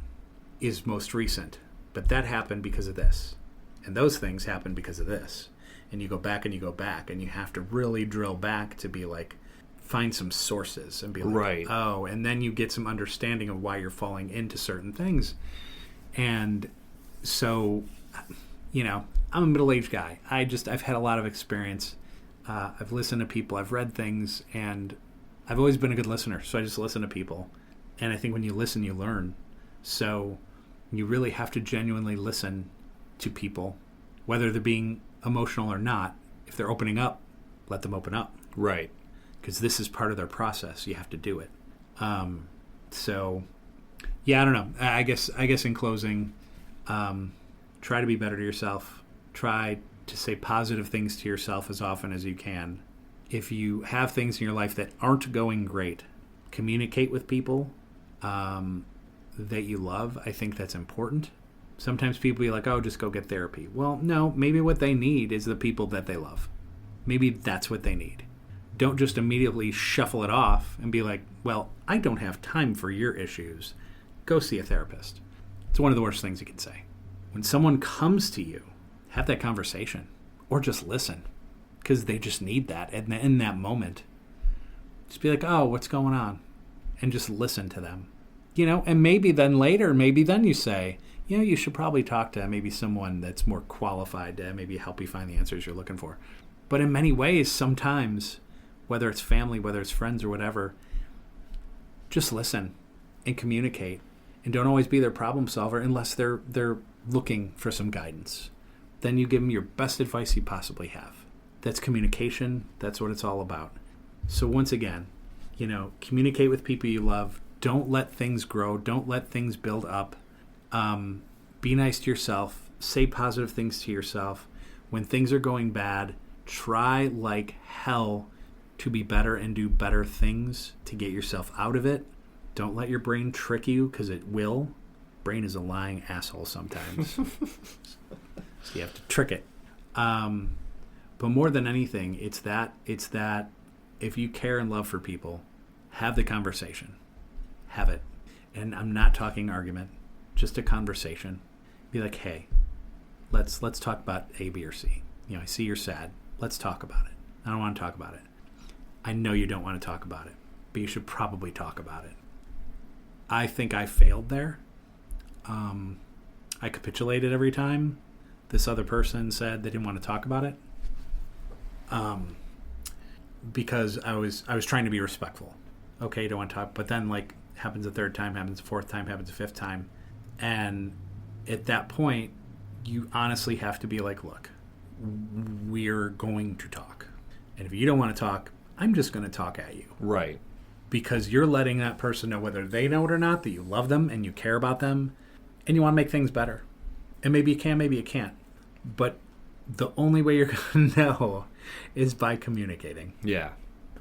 is most recent. But that happened because of this. And those things happened because of this. And you go back and you go back, and you have to really drill back to be find some sources and be right. Oh, and then you get some understanding of why you're falling into certain things. And so, I'm a middle-aged guy. I've had a lot of experience. I've listened to people, I've read things, and I've always been a good listener. So I just listen to people. And I think when you listen, you learn. So you really have to genuinely listen to people, whether they're being emotional or not. If they're opening up, let them open up. Right. Because this is part of their process. You have to do it. So, yeah, I don't know. I guess in closing, try to be better to yourself. Try to say positive things to yourself as often as you can. If you have things in your life that aren't going great, communicate with people that you love. I think that's important. Sometimes people be like, oh, just go get therapy. Well, no, maybe what they need is the people that they love. Maybe that's what they need. Don't just immediately shuffle it off and be like, well, I don't have time for your issues. Go see a therapist. It's one of the worst things you can say. When someone comes to you, have that conversation or just listen, because they just need that in that moment. Just be like, oh, what's going on? And just listen to them. And maybe then later, you say, you should probably talk to maybe someone that's more qualified to maybe help you find the answers you're looking for. But in many ways, sometimes, whether it's family, whether it's friends or whatever, just listen and communicate. And don't always be their problem solver unless they're looking for some guidance. Then you give them your best advice you possibly have. That's communication. That's what it's all about. So once again, communicate with people you love. Don't let things grow. Don't let things build up. Be nice to yourself. Say positive things to yourself. When things are going bad, try like hell to be better and do better things to get yourself out of it. Don't let your brain trick you, because it will. Brain is a lying asshole sometimes. So you have to trick it. But more than anything, it's that if you care and love for people, have the conversation. Have it. And I'm not talking argument, just a conversation. Be like, hey, let's talk about A, B, or C. I see you're sad. Let's talk about it. I don't want to talk about it. I know you don't want to talk about it, but you should probably talk about it. I think I failed there. I capitulated every time this other person said they didn't want to talk about it. Because I was trying to be respectful. Okay, you don't want to talk, but then like happens a third time, happens a fourth time, happens a fifth time, and at that point, you honestly have to be like, look, we're going to talk, and if you don't want to talk, I'm just going to talk at you. Right. Because you're letting that person know whether they know it or not that you love them and you care about them, and you want to make things better. And maybe you can, maybe you can't, but the only way you're going to know is by communicating. Yeah.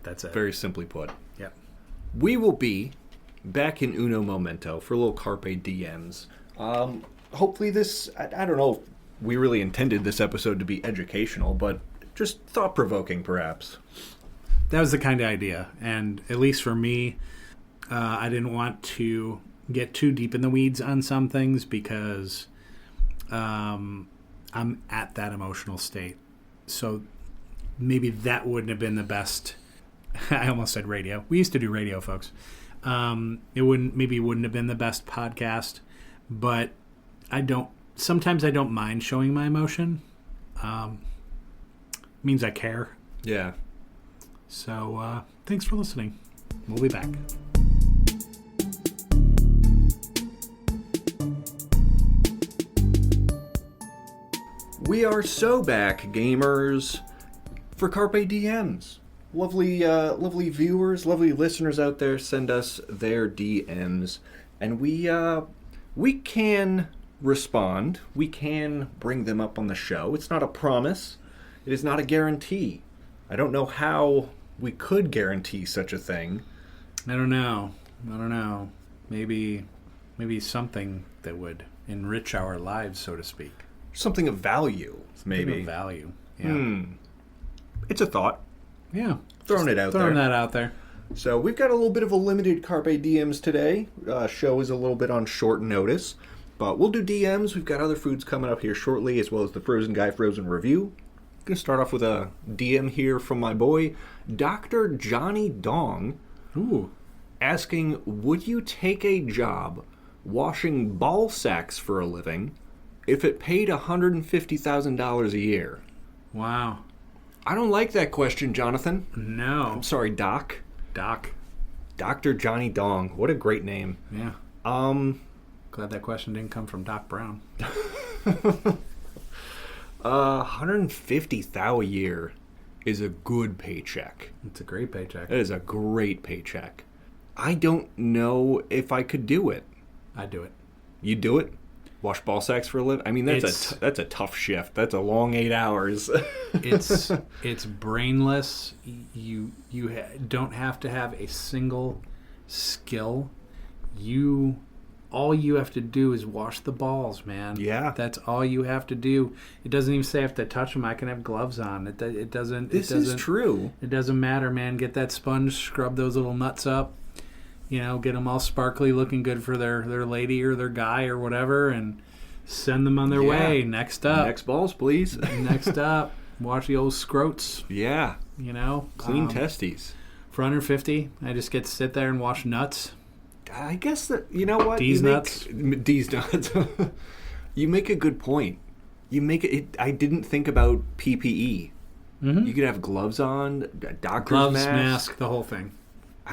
That's it. Very simply put. Yep. We will be back in uno momento for a little Carpe DMs. Hopefully this, I don't know if we really intended this episode to be educational, but just thought-provoking perhaps. That was the kind of idea. And at least for me, I didn't want to get too deep in the weeds on some things because I'm at that emotional state. So maybe that wouldn't have been the best. I almost said radio. We used to do radio, folks. It wouldn't have been the best podcast, but sometimes I don't mind showing my emotion. Means I care. Yeah. So thanks for listening. We'll be back. We are so back, gamers, for Carpe DMs. Lovely viewers, lovely listeners out there send us their DMs, and we can respond. We can bring them up on the show. It's not a promise. It is not a guarantee. I don't know how we could guarantee such a thing. I don't know. Maybe something that would enrich our lives, so to speak. Something of value, maybe. Something of value, yeah. It's a thought. Yeah. Throwing that out there. So we've got a little bit of a limited Carpe DMs today. Show is a little bit on short notice. But we'll do DMs. We've got other foods coming up here shortly, as well as the Frozen Guy Frozen Review. I'm going to start off with a DM here from my boy, Dr. Johnny Dong. Ooh. Asking, would you take a job washing ball sacks for a living if it paid $150,000 a year? Wow. I don't like that question, Jonathan. No. I'm sorry, Doc. Doc. Dr. Johnny Dong. What a great name. Yeah. Glad that question didn't come from Doc Brown. $150,000 a year is a good paycheck. It's a great paycheck. It is a great paycheck. I don't know if I could do it. I'd do it. You'd do it? Wash ball sacks for a living? I mean, that's a tough shift. That's a long 8 hours. It's brainless. You don't have to have a single skill. All you have to do is wash the balls, man. Yeah. That's all you have to do. It doesn't even say I have to touch them. I can have gloves on. It doesn't. This is true. It doesn't matter, man. Get that sponge, scrub those little nuts up. Get them all sparkly, looking good for their lady or their guy or whatever, and send them on their way. Next up. Next balls, please. Next up. Wash the old scrotes. Yeah. Clean testes. For under 50, I just get to sit there and wash nuts. I guess that, you know what? D's nuts. D's nuts. You make a good point. I didn't think about PPE. Mm-hmm. You could have gloves on, a doctor's mask, the whole thing.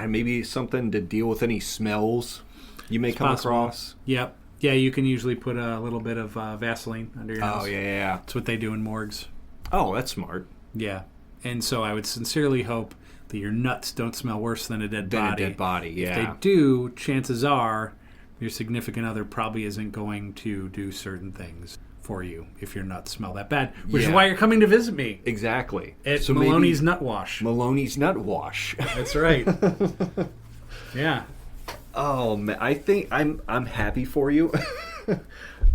Maybe something to deal with any smells you may come across. Yep. Yeah, you can usually put a little bit of Vaseline under your nose. Oh, yeah. That's what they do in morgues. Oh, that's smart. Yeah. And so I would sincerely hope that your nuts don't smell worse than a dead body. Yeah. If they do, chances are your significant other probably isn't going to do certain things for you if your nuts smell that bad. Which is why you're coming to visit me. Exactly. At Maloney's Nut Wash. Maloney's Nut Wash. That's right. Yeah. Oh, man. I think I'm happy for you.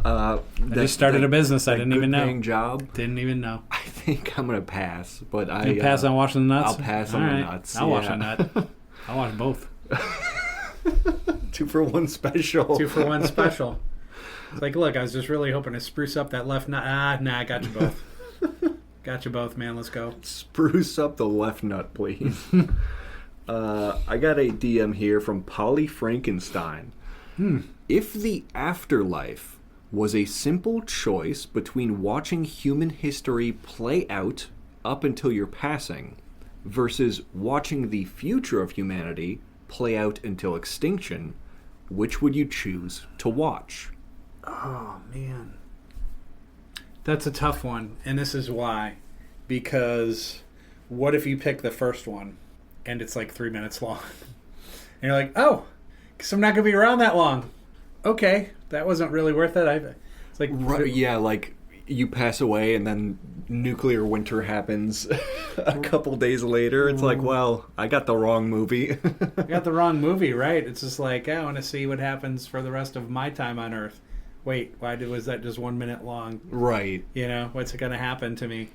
I just started a business. I didn't even know. Paying job. Didn't even know. I think I'm gonna pass, but You pass on washing the nuts. I'll pass on the nuts. I'll wash a nut. I'll wash both. 2 for 1 special. 2 for 1 special. It's like, look, I was just really hoping to spruce up that left nut. Nah, I got you both. Got you both, man. Let's go. Spruce up the left nut, please. I got a DM here from Polly Frankenstein. If the afterlife was a simple choice between watching human history play out up until your passing versus watching the future of humanity play out until extinction, which would you choose to watch? Oh, man. That's a tough one, and this is why. Because what if you pick the first one, and it's like 3 minutes long? And you're like, oh, because I'm not going to be around that long. Okay, that wasn't really worth it. It's like... Right, yeah, like, you pass away, and then nuclear winter happens a couple days later. It's like, well, I got the wrong movie. I got the wrong movie, right? It's just like, I want to see what happens for the rest of my time on Earth. Wait, was that just 1 minute long? Right. You know, what's going to happen to me?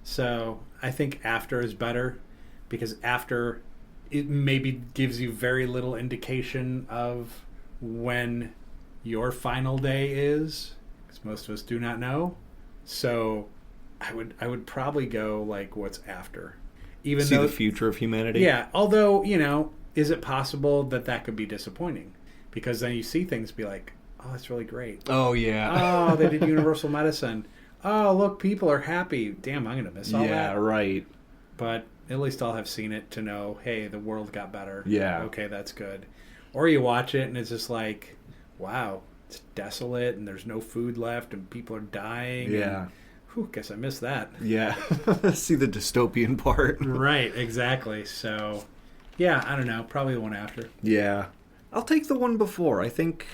So I think after is better, because after it maybe gives you very little indication of when your final day is, because most of us do not know. So I would probably go like what's after. Even See though the future of humanity? Yeah, although, you know, is it possible that could be disappointing? Because then you see things be like, oh, that's really great. Oh, yeah. Oh, they did universal medicine. Oh, look, people are happy. Damn, I'm going to miss all that. Yeah, right. But at least I'll have seen it to know, hey, the world got better. Yeah. Okay, that's good. Or you watch it and it's just like, wow, it's desolate and there's no food left and people are dying. Yeah. And, whew, guess I missed that. Yeah. See the dystopian part. Right, exactly. So, yeah, I don't know. Probably the one after. Yeah. I'll take the one before. I think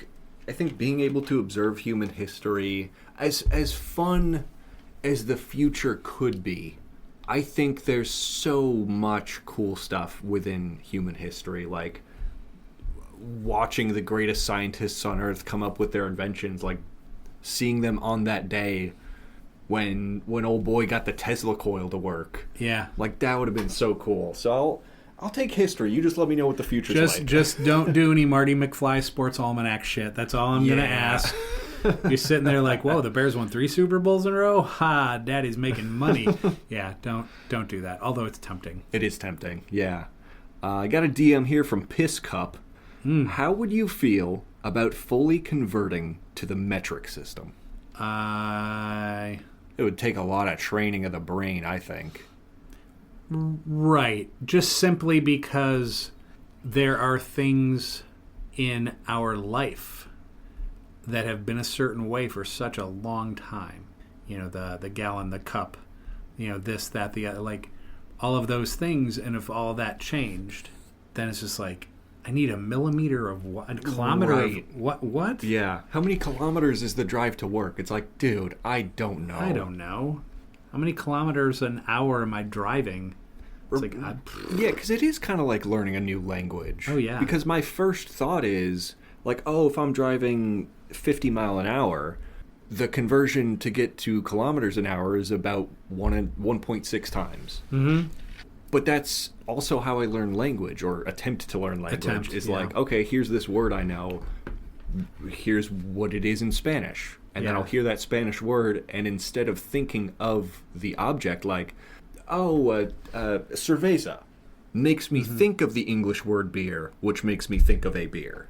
being able to observe human history, as fun as the future could be, I think there's so much cool stuff within human history, like watching the greatest scientists on Earth come up with their inventions, like seeing them on that day when old boy got the Tesla coil to work. Yeah. Like, that would have been so cool. So I'll take history. You just let me know what the future's like. Just don't do any Marty McFly sports almanac shit. That's all I'm going to ask. You're sitting there like, whoa, the Bears won 3 Super Bowls in a row? Ha, Daddy's making money. Yeah, don't do that. Although it's tempting. It is tempting, yeah. I got a DM here from Piss Cup. How would you feel about fully converting to the metric system? It would take a lot of training of the brain, I think. Right. Just simply because there are things in our life that have been a certain way for such a long time. You know, the gallon, the cup, you know, this, that, the other, like all of those things. And if all that changed, then it's just like, I need a millimeter of what? A kilometer Right. of what? Yeah. How many kilometers is the drive to work? It's like, dude, I don't know. I don't know. How many kilometers an hour am I driving? It's like, yeah, because it is kind of like learning a new language. Oh, yeah. Because my first thought is, like, oh, if I'm driving 50 mile an hour, the conversion to get to kilometers an hour is about 1.6 times. Mm-hmm. But that's also how I learn language, or attempt to learn language. Like, okay, here's this word I know. Here's what it is in Spanish. And then I'll hear that Spanish word, and instead of thinking of the object, like, cerveza, makes me think of the English word beer, which makes me think of a beer.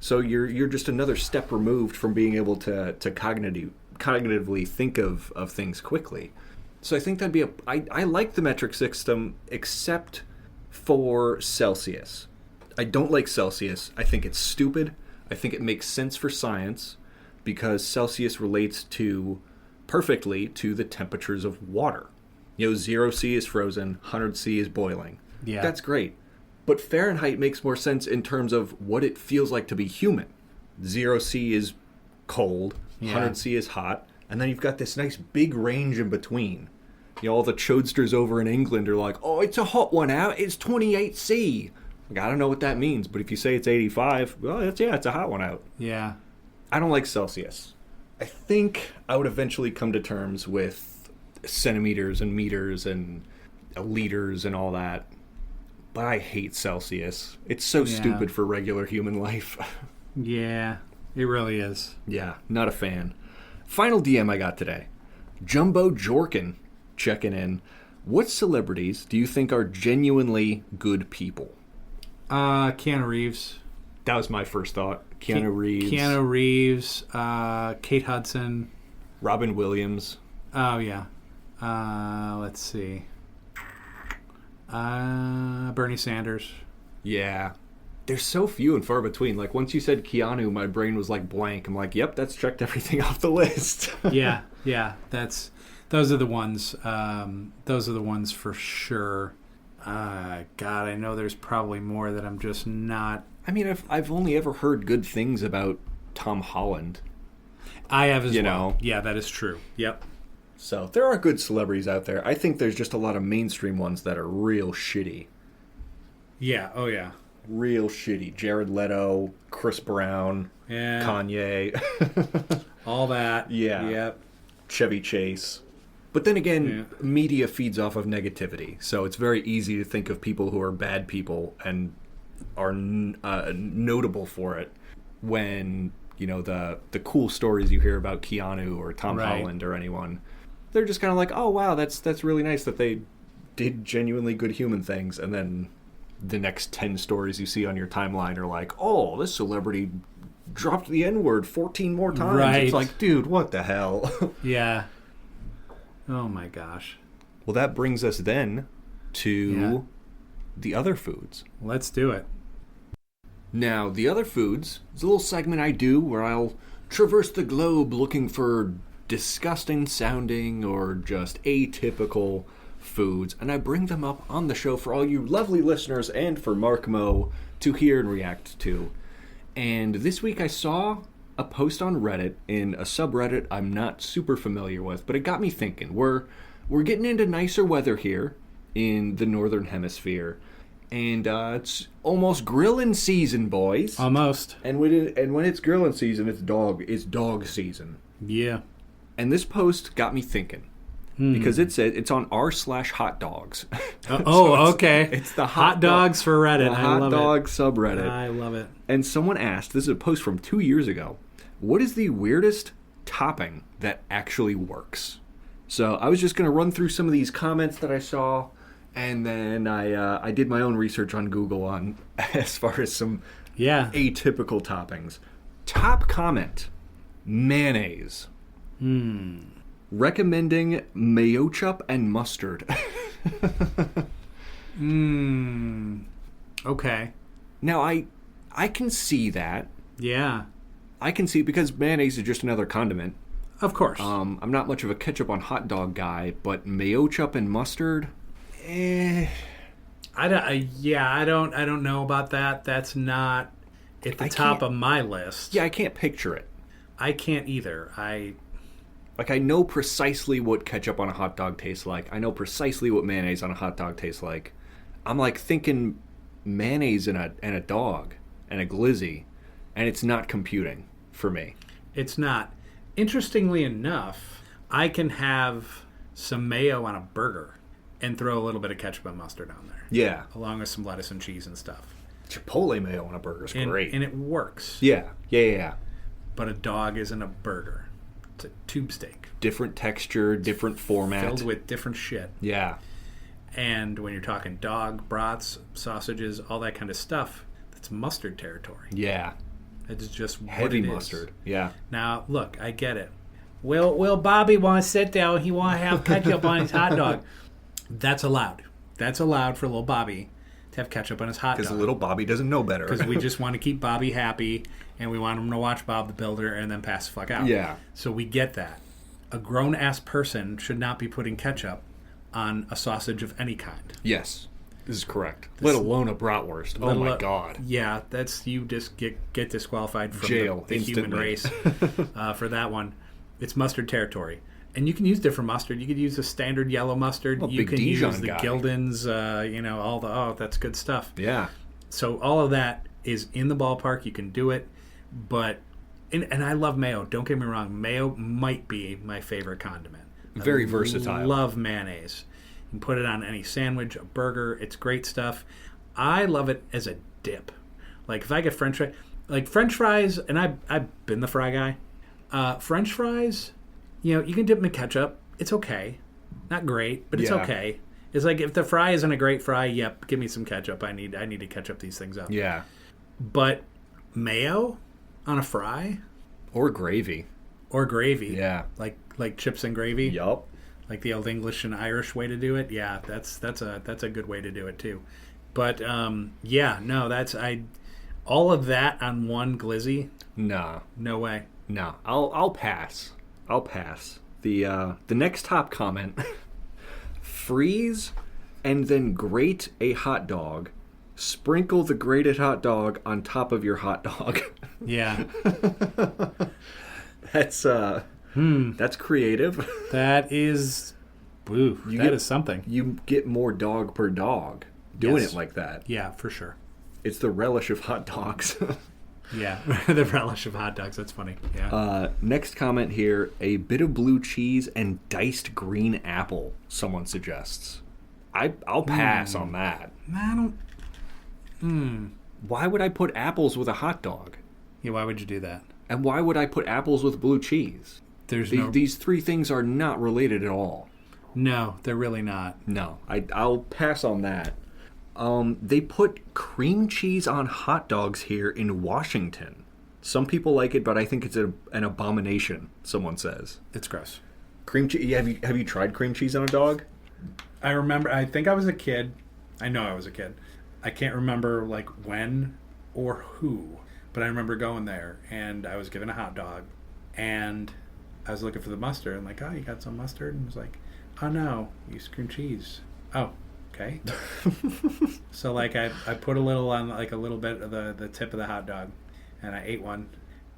So you're just another step removed from being able to cognitively think of things quickly. So I think that'd be I like the metric system, except for Celsius. I don't like Celsius. I think it's stupid. I think it makes sense for science because Celsius relates perfectly to the temperatures of water. You know, 0 C is frozen, 100 C is boiling. Yeah. That's great. But Fahrenheit makes more sense in terms of what it feels like to be human. 0 C is cold, 100 C is hot, and then you've got this nice big range in between. You know, all the chodesters over in England are like, oh, it's a hot one out, it's 28 C. Like, I don't know what that means, but if you say it's 85, well, it's a hot one out. Yeah. I don't like Celsius. I think I would eventually come to terms with centimeters and meters and liters and all that. But I hate Celsius. It's so stupid for regular human life. Yeah. It really is. Yeah, not a fan. Final DM I got today. Jumbo Jorkin checking in. What celebrities do you think are genuinely good people? Keanu Reeves. That was my first thought. Keanu Reeves, Kate Hudson. Robin Williams. Oh, yeah. Let's see. Bernie Sanders. Yeah. There's so few and far between. Like, once you said Keanu, my brain was like blank. I'm like, yep, that's checked everything off the list. yeah. Those are the ones. Those are the ones for sure. God, I know there's probably more that I'm just not. I mean, I've only ever heard good things about Tom Holland. I have as well. Know? Yeah, that is true. Yep. So there are good celebrities out there. I think there's just a lot of mainstream ones that are real shitty. Yeah. Oh, yeah. Real shitty. Jared Leto, Chris Brown, Kanye. All that. Yeah. Yep. Chevy Chase. But then again, media feeds off of negativity. So it's very easy to think of people who are bad people and are notable for it when, you know, the cool stories you hear about Keanu or Tom Holland or anyone, they're just kind of like, oh, wow, that's really nice that they did genuinely good human things. And then the next 10 stories you see on your timeline are like, oh, this celebrity dropped the N-word 14 more times. Right. It's like, dude, what the hell? Yeah. Oh, my gosh. Well, that brings us then to the other foods. Let's do it. Now, the other foods is a little segment I do where I'll traverse the globe looking for disgusting sounding or just atypical foods, and I bring them up on the show for all you lovely listeners and for Mark Moe to hear and react to. And this week I saw a post on Reddit in a subreddit I'm not super familiar with, but it got me thinking. We're getting into nicer weather here in the northern hemisphere, and it's almost grilling season, boys. Almost. And when it's grilling season, it's dog season. Yeah. And this post got me thinking. Because it said it's on r/hot dogs. Okay. It's the hot dogs for Reddit. The I love hot dog it. subreddit. I love it. And someone asked, this is a post from 2 years ago, what is the weirdest topping that actually works? So I was just going to run through some of these comments that I saw, and then I did my own research on Google on as far as some atypical toppings. Top comment, mayonnaise. Recommending mayochup and mustard. Okay. Now, I can see that. Yeah. I can see, because mayonnaise is just another condiment. Of course. I'm not much of a ketchup on hot dog guy, but mayochup and mustard, I don't know about that. That's not at the top of my list. Yeah, I can't picture it. I can't either. I know precisely what ketchup on a hot dog tastes like. I know precisely what mayonnaise on a hot dog tastes like. I'm like thinking mayonnaise and a dog and a glizzy, and it's not computing for me. It's not. Interestingly enough, I can have some mayo on a burger and throw a little bit of ketchup and mustard on there. Yeah. Along with some lettuce and cheese and stuff. Chipotle mayo on a burger is great. And it works. Yeah. But a dog isn't a burger. It's a tube steak. Different texture, different format. Filled with different shit. Yeah. And when you're talking dog, brats, sausages, all that kind of stuff, that's mustard territory. Yeah. It's just what heavy it mustard. Is. Yeah. Now, look, I get it. Will Bobby want to sit down? He want to have ketchup on his hot dog. That's allowed. That's allowed for little Bobby to have ketchup on his hot dog. Because little Bobby doesn't know better. Because we just want to keep Bobby happy, and we want him to watch Bob the Builder and then pass the fuck out. Yeah. So we get that. A grown-ass person should not be putting ketchup on a sausage of any kind. Yes. This is correct. Let alone a bratwurst. Oh my God. Yeah, you just get disqualified from jail the human race for that one. It's mustard territory. And you can use different mustard. You could use a standard yellow mustard. You can use the Gildan's, that's good stuff. Yeah. So all of that is in the ballpark. You can do it. But, and I love mayo. Don't get me wrong. Mayo might be my favorite condiment. Very versatile. I love mayonnaise. You can put it on any sandwich, a burger. It's great stuff. I love it as a dip. Like if I get French fries, Like French fries, and I've been the fry guy. French fries, you can dip them in ketchup. It's okay. Not great, but it's okay. It's like if the fry isn't a great fry, yep, give me some ketchup. I need to ketchup these things up. Yeah. But mayo on a fry? Or gravy. Yeah. Like chips and gravy? Yup. Like the old English and Irish way to do it? Yeah, that's a good way to do it too. But all of that on one glizzy? Nah. No way. No. I'll pass. The next top comment. Freeze and then grate a hot dog. Sprinkle the grated hot dog on top of your hot dog. Yeah. That's creative. That is is something. You get more dog per dog doing it like that. Yeah, for sure. It's the relish of hot dogs. Yeah, the relish of hot dogs. That's funny. Yeah. Next comment here: a bit of blue cheese and diced green apple. Someone suggests. I'll pass on that. I don't. Why would I put apples with a hot dog? Yeah, why would you do that? And why would I put apples with blue cheese? These three things are not related at all. No, they're really not. No, I'll pass on that. They put cream cheese on hot dogs here in Washington. Some people like it, but I think it's an abomination, someone says. It's gross. Cream cheese? Have you tried cream cheese on a dog? I remember, I think I was a kid. I know I was a kid. I can't remember like when or who, but I remember going there and I was given a hot dog and I was looking for the mustard and like, oh, you got some mustard? And it was like, oh no, use cream cheese. Oh, okay. So like I put a little on like a little bit of the tip of the hot dog and I ate one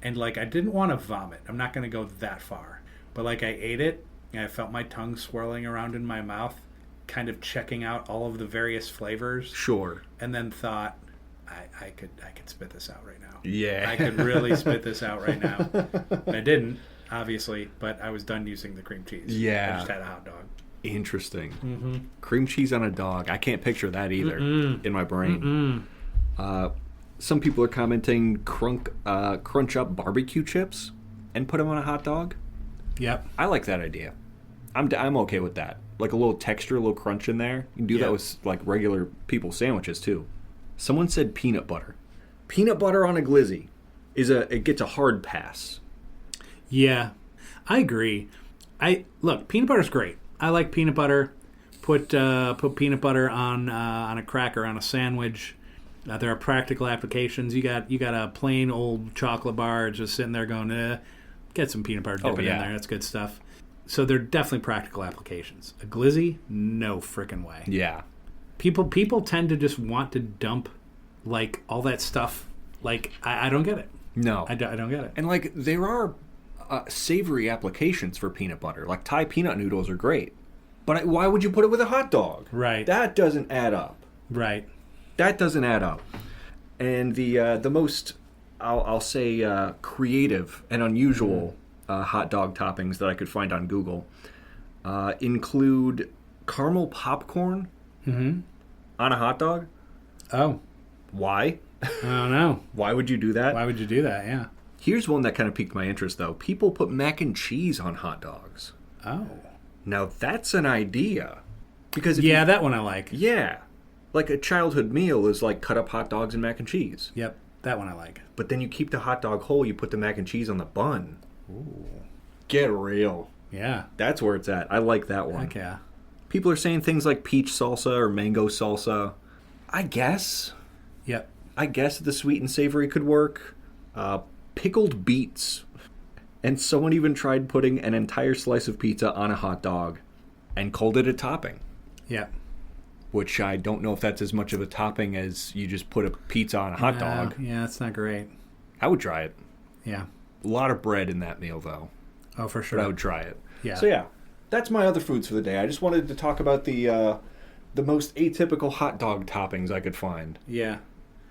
and like I didn't want to vomit. I'm not going to go that far, but like I ate it and I felt my tongue swirling around in my mouth, kind of checking out all of the various flavors. Sure. And then thought, I could spit this out right now. Yeah. I could really spit this out right now. I didn't, obviously, but I was done using the cream cheese. Yeah. I just had a hot dog. Interesting. Mm-hmm. Cream cheese on a dog. I can't picture that either in my brain. Some people are commenting crunch up barbecue chips and put them on a hot dog. Yep. I like that idea. I'm okay with that. Like a little texture, a little crunch in there. You can do that with like regular people's sandwiches too. Someone said peanut butter. Peanut butter on a glizzy it gets a hard pass. Yeah, I agree. Look, peanut butter's great. I like peanut butter. Put peanut butter on a cracker, on a sandwich. There are practical applications. You got a plain old chocolate bar just sitting there going, get some peanut butter, dip it in there. That's good stuff. So they're definitely practical applications. A glizzy, no frickin' way. Yeah. People tend to just want to dump like all that stuff. Like I don't get it. No, I don't get it. And like there are savory applications for peanut butter. Like Thai peanut noodles are great, but why would you put it with a hot dog? Right. That doesn't add up. Right. That doesn't add up. And the most I'll say creative and unusual hot dog toppings that I could find on Google include caramel popcorn on a hot dog. Oh. Why? I don't know. Why would you do that? Why would you do that? Yeah. Here's one that kind of piqued my interest, though. People put mac and cheese on hot dogs. Oh. Now, that's an idea. Because that one I like. Yeah. Like a childhood meal is like cut up hot dogs and mac and cheese. Yep. That one I like. But then you keep the hot dog whole, you put the mac and cheese on the bun. Ooh. Get real. Yeah. That's where it's at. I like that one. Heck yeah. People are saying things like peach salsa or mango salsa. I guess. Yep. I guess the sweet and savory could work. Pickled beets. And someone even tried putting an entire slice of pizza on a hot dog and called it a topping. Yep. Which I don't know if that's as much of a topping as you just put a pizza on a hot dog. Yeah, that's not great. I would try it. Yeah. A lot of bread in that meal, though. Oh, for sure. But I would try it. Yeah. So, yeah. That's my other foods for the day. I just wanted to talk about the most atypical hot dog toppings I could find. Yeah.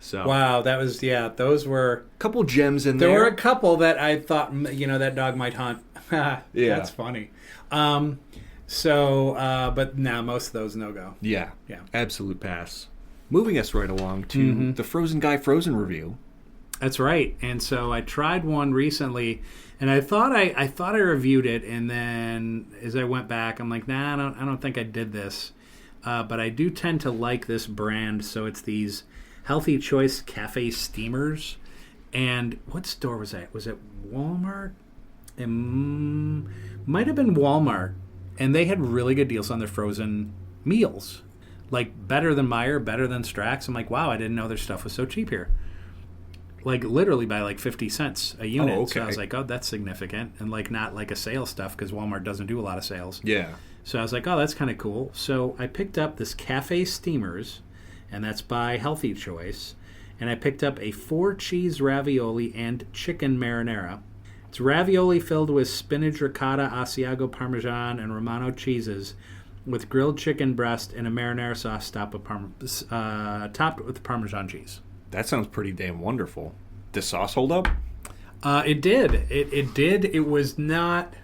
So wow, that was those were a couple gems in there. There were a couple that I thought that dog might hunt. Yeah, that's funny. But now most of those no go. Yeah, absolute pass. Moving us right along to the Frozen Guy Frozen review. That's right. And so I tried one recently, and I thought I reviewed it, and then as I went back, I'm like, nah, I don't think I did this. But I do tend to like this brand. So it's these Healthy Choice Cafe Steamers. And what store was that? Was it Walmart? It might have been Walmart. And they had really good deals on their frozen meals. Like better than Meijer, better than Strax. I'm like, wow, I didn't know their stuff was so cheap here. Like literally by like 50 cents a unit. Oh, okay. So I was like, oh, that's significant. And like not like a sales stuff because Walmart doesn't do a lot of sales. Yeah. So I was like, oh, that's kind of cool. So I picked up this Cafe Steamers, and that's by Healthy Choice. And I picked up a 4-cheese ravioli and chicken marinara. It's ravioli filled with spinach, ricotta, Asiago Parmesan, and Romano cheeses with grilled chicken breast and a marinara sauce topped with Parmesan cheese. That sounds pretty damn wonderful. Does sauce hold up? It did. It did. It was not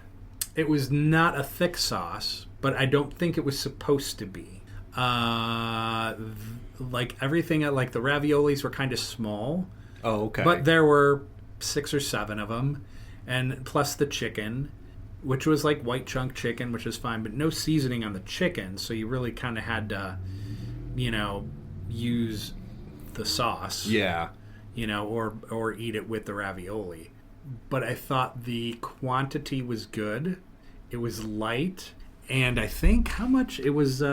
a thick sauce, but I don't think it was supposed to be. Like everything, like the raviolis were kind of small. Oh, okay. But there were 6 or 7 of them, and plus the chicken, which was like white chunk chicken, which is fine, but no seasoning on the chicken, so you really kind of had to, use the sauce. Yeah. Or eat it with the ravioli. But I thought the quantity was good. It was light, and I think how much it was.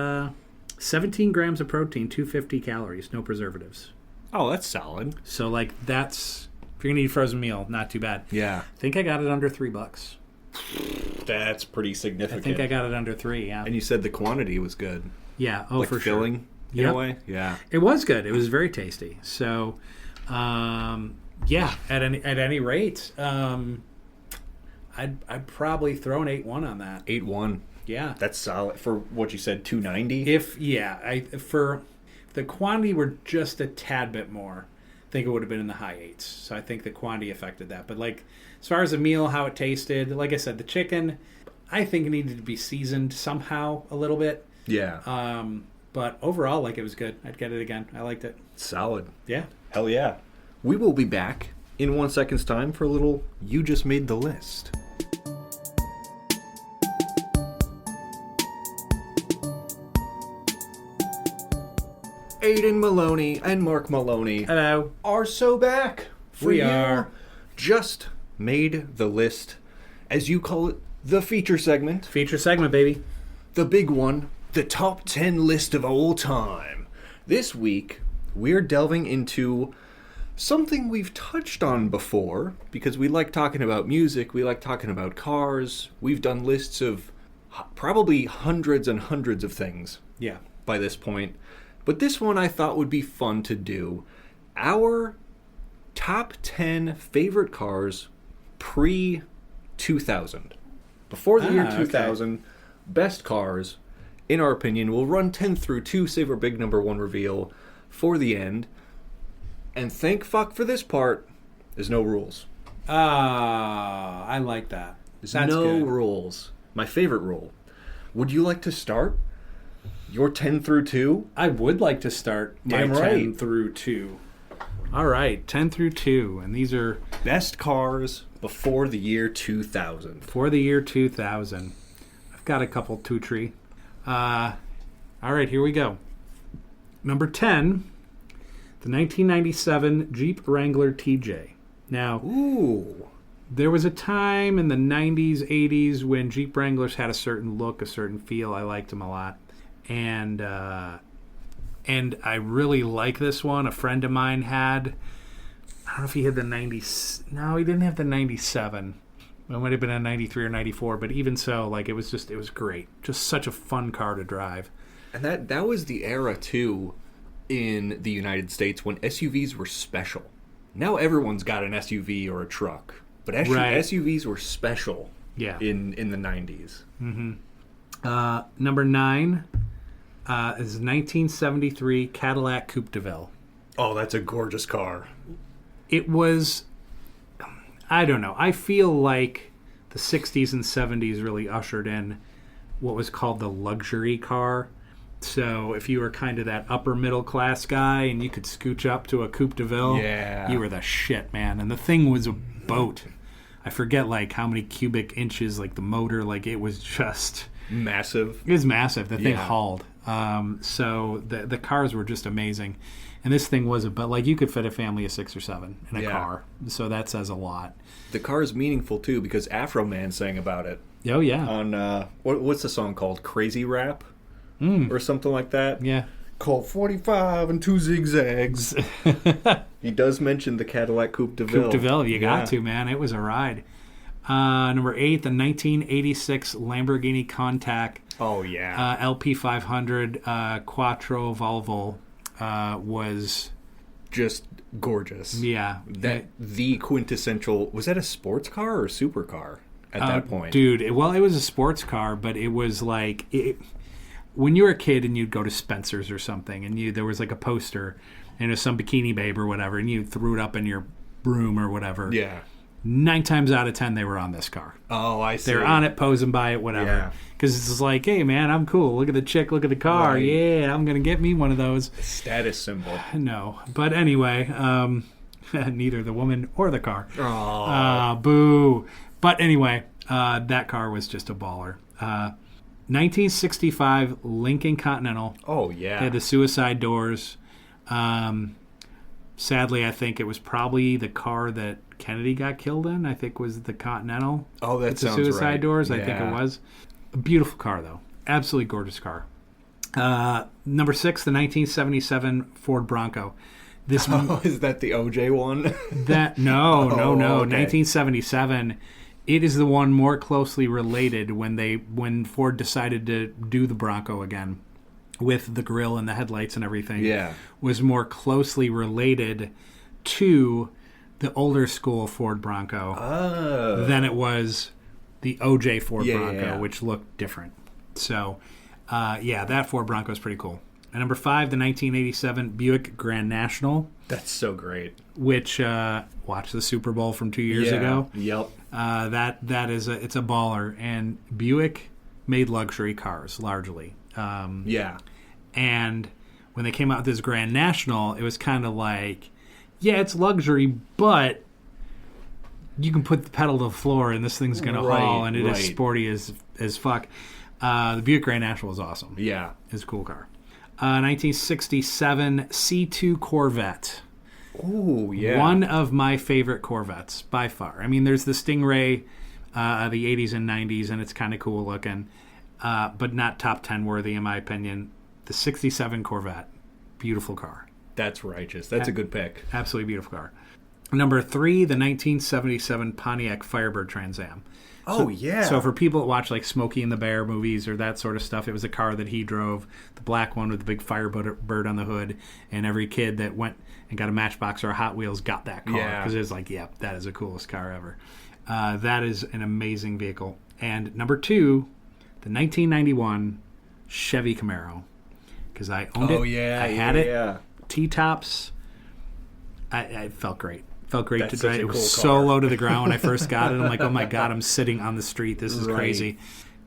17 grams of protein, 250 calories, no preservatives. Oh, that's solid. So, like, that's, if you're going to eat a frozen meal, not too bad. Yeah. I think I got it under $3. That's pretty significant. I think I got it under 3, yeah. And you said the quantity was good. Yeah, like for filling, sure. In a way? Yeah. It was good. It was very tasty. So, yeah, at any rate, I'd probably throw an 8-1 on that. 8-1. Yeah. That's solid. For what you said, $2.90? If the quantity were just a tad bit more, I think it would have been in the high 8s. So I think the quantity affected that. But like, as far as the meal, how it tasted, like I said, the chicken, I think it needed to be seasoned somehow a little bit. Yeah. But overall, like, it was good. I'd get it again. I liked it. Solid. Yeah. Hell yeah. We will be back in 1 second's time for a little You Just Made the List. Aiden Maloney and Mark Maloney Hello. are so back for We you. are. Just made the list, as you call it, the feature segment. Feature segment, baby. The big one, the top 10 list of all time. This week, we're delving into something we've touched on before, because we like talking about music, we like talking about cars. We've done lists of probably hundreds and hundreds of things Yeah. by this point. But this one I thought would be fun to do. Our top 10 favorite cars pre-2000. Before the year 2000, okay. Best cars, in our opinion. We'll run 10 through 2, save our big number 1 reveal for the end. And thank fuck for this part, there's no rules. I like that. There's That's no good. rules. My favorite rule. Would you like to start your 10 through 2? I would like to start my Damn 10 right. through 2. All right, 10 through 2. And these are Best cars before the year 2000. for the year 2000. I've got a couple two-tree. All right, here we go. Number 10, the 1997 Jeep Wrangler TJ. Now, Ooh. there was a time in the 90s, 80s when Jeep Wranglers had a certain look, a certain feel. I liked them a lot. And I really like this one. A friend of mine had, I don't know if he had the 90s. No, he didn't have the 97. It might have been a 93 or 94, but even so, like, it was great. Just such a fun car to drive. And that was the era, too, in the United States when SUVs were special. Now everyone's got an SUV or a truck. But Right. SUVs were special Yeah. in the 90s. Number 9 is 1973 Cadillac Coupe de Ville. Oh, that's a gorgeous car. It was, I don't know, I feel like the 60s and 70s really ushered in what was called the luxury car. So if you were kind of that upper middle class guy and you could scooch up to a Coupe de Ville, you were the shit, man. And the thing was a boat. I forget like how many cubic inches, like the motor, like it was just massive. It was massive. The thing hauled. So the cars were just amazing. And this thing wasn't, but like you could fit a family of 6 or 7 in a car. So that says a lot. The car is meaningful too because Afro Man sang about it. Oh yeah. On what's the song called? Crazy Rap, or something like that. Yeah. Called 45 and 2 zigzags. He does mention the Cadillac Coupe de Ville. Coupe de Ville, you got to, man. It was a ride. Number 8, the 1986 Lamborghini Countach. Oh yeah. LP500 Quattro Volvo was just gorgeous. Yeah. The quintessential. Was that a sports car or a supercar at that point? Dude, it was a sports car, but it was like when you were a kid and you'd go to Spencer's or something, and there was like a poster, and it was some bikini babe or whatever, and you threw it up in your room or whatever. Yeah. 9 times out of 10, they were on this car. Oh, I see. They're on it, posing by it, whatever. Because it's just like, hey, man, I'm cool. Look at the chick. Look at the car. Right. Yeah, I'm going to get me one of those. Status symbol. No. But anyway, neither the woman or the car. Oh. Boo. But anyway, that car was just a baller. 1965 Lincoln Continental. Oh, yeah. They had the suicide doors. Sadly, I think it was probably the car that Kennedy got killed in. I think was the Continental. Oh, that sounds right. The suicide doors, I think it was. A beautiful car, though. Absolutely gorgeous car. Number 6, the 1977 Ford Bronco. Is that the OJ one? No. Okay. 1977. It is the one more closely related when Ford decided to do the Bronco again with the grille and the headlights and everything. Yeah. Was more closely related to the older school Ford Bronco than it was the OJ Ford Bronco, which looked different. So, that Ford Bronco is pretty cool. And number 5, the 1987 Buick Grand National. That's so great. Which watched the Super Bowl from 2 years ago. Yep. It's a baller, and Buick made luxury cars largely. And when they came out with this Grand National, it was kind of like, yeah, it's luxury, but you can put the pedal to the floor and this thing's going to haul, and it is sporty as fuck. The Buick Grand National was awesome. Yeah. It's a cool car. 1967 C2 Corvette. Oh, yeah. One of my favorite Corvettes, by far. I mean, there's the Stingray, the 80s and 90s, and it's kind of cool looking, but not top 10 worthy, in my opinion. The 67 Corvette. Beautiful car. That's righteous. That's a good pick. Absolutely beautiful car. Number 3, the 1977 Pontiac Firebird Trans Am. So for people that watch like Smokey and the Bear movies or that sort of stuff, it was a car that he drove, the black one with the big Firebird on the hood, and every kid that went and got a Matchbox or a Hot Wheels got that car because it was like, that is the coolest car ever. That is an amazing vehicle. And number 2, the 1991 Chevy Camaro, because I owned it. I had it. T-tops. I felt great. Felt great to drive. It was so low to the ground when I first got it. I'm like, oh my god, I'm sitting on the street. This is crazy.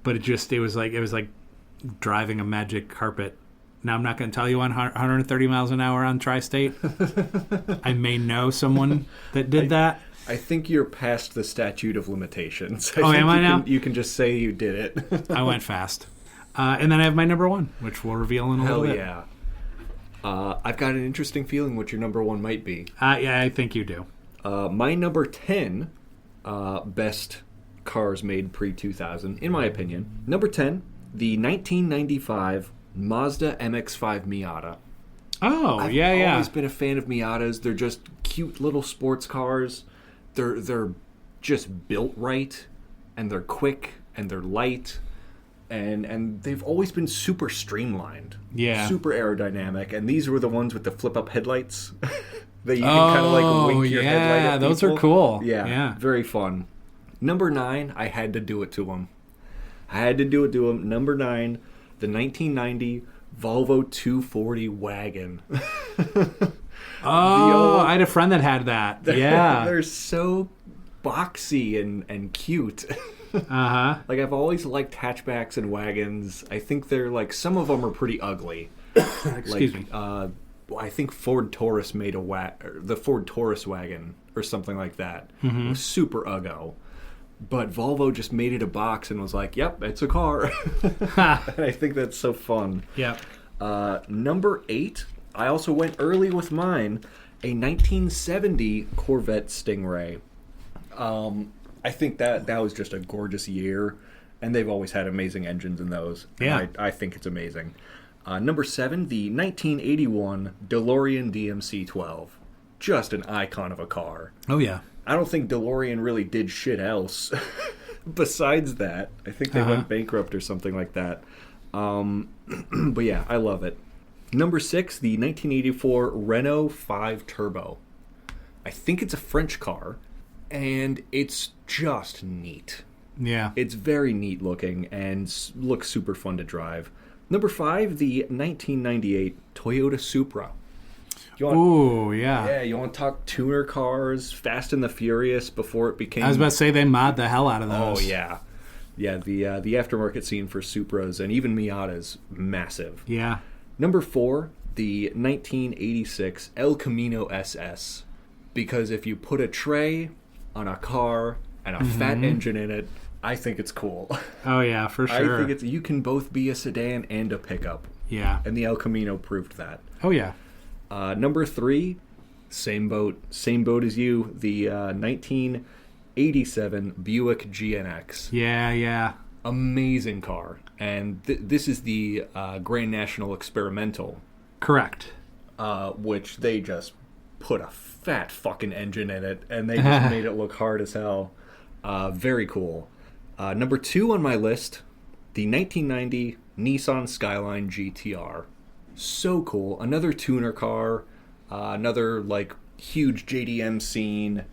But it was like driving a magic carpet. Now I'm not going to tell you on 130 miles an hour on Tri-State. I may know someone that did that. I think you're past the statute of limitations. Am I now? You can just say you did it. I went fast. And then I have my number 1, which we'll reveal in a little bit. Hell yeah. I've got an interesting feeling what your number 1 might be. Yeah, I think you do. My number 10 best cars made pre-2000, in my opinion. Number 10, the 1995 Mazda MX-5 Miata. I've always been a fan of Miatas. They're just cute little sports cars. They're just built right, and they're quick, and they're light, and they've always been super streamlined. Yeah. Super aerodynamic, and these were the ones with the flip-up headlights. That you can kind of like wink your headlight at people. Those are cool. Yeah, very fun. Number 9, I had to do it to him. Number 9, the 1990 Volvo 240 wagon. I had a friend that had that. They're so boxy and cute. Uh-huh. Like, I've always liked hatchbacks and wagons. I think they're, like, some of them are pretty ugly. Excuse me. I think Ford Taurus made the Ford Taurus wagon or something like that. It was super uggo. But Volvo just made it a box and was like, yep, it's a car. And I think that's so fun. Yep. Number 8, I also went early with mine, a 1970 Corvette Stingray. I think that was just a gorgeous year, and they've always had amazing engines in those. Yeah. I think it's amazing. Number 7, the 1981 DeLorean DMC-12. Just an icon of a car. Oh, yeah. I don't think DeLorean really did shit else besides that. I think they went bankrupt or something like that. But yeah, I love it. Number 6, the 1984 Renault 5 Turbo. I think it's a French car, and it's just neat. Yeah. It's very neat looking and looks super fun to drive. Number 5, the 1998 Toyota Supra. Ooh, yeah. Yeah, you want to talk tuner cars, Fast and the Furious before it became... I was about to say they mod the hell out of those. Oh, yeah. Yeah, the aftermarket scene for Supras and even Miatas, massive. Yeah. Number 4, the 1986 El Camino SS. Because if you put a tray on a car and a fat engine in it, I think it's cool. Oh, yeah, for sure. I think you can both be a sedan and a pickup. Yeah. And the El Camino proved that. Oh, yeah. Number 3, same boat as you, the 1987 Buick GNX. Yeah, yeah. Amazing car. And this is the Grand National Experimental. Correct. Which they just put a fat fucking engine in it, and they just made it look hard as hell. Very cool. Number 2 on my list, the 1990 Nissan Skyline GTR. So cool. Another tuner car, another like huge JDM scene,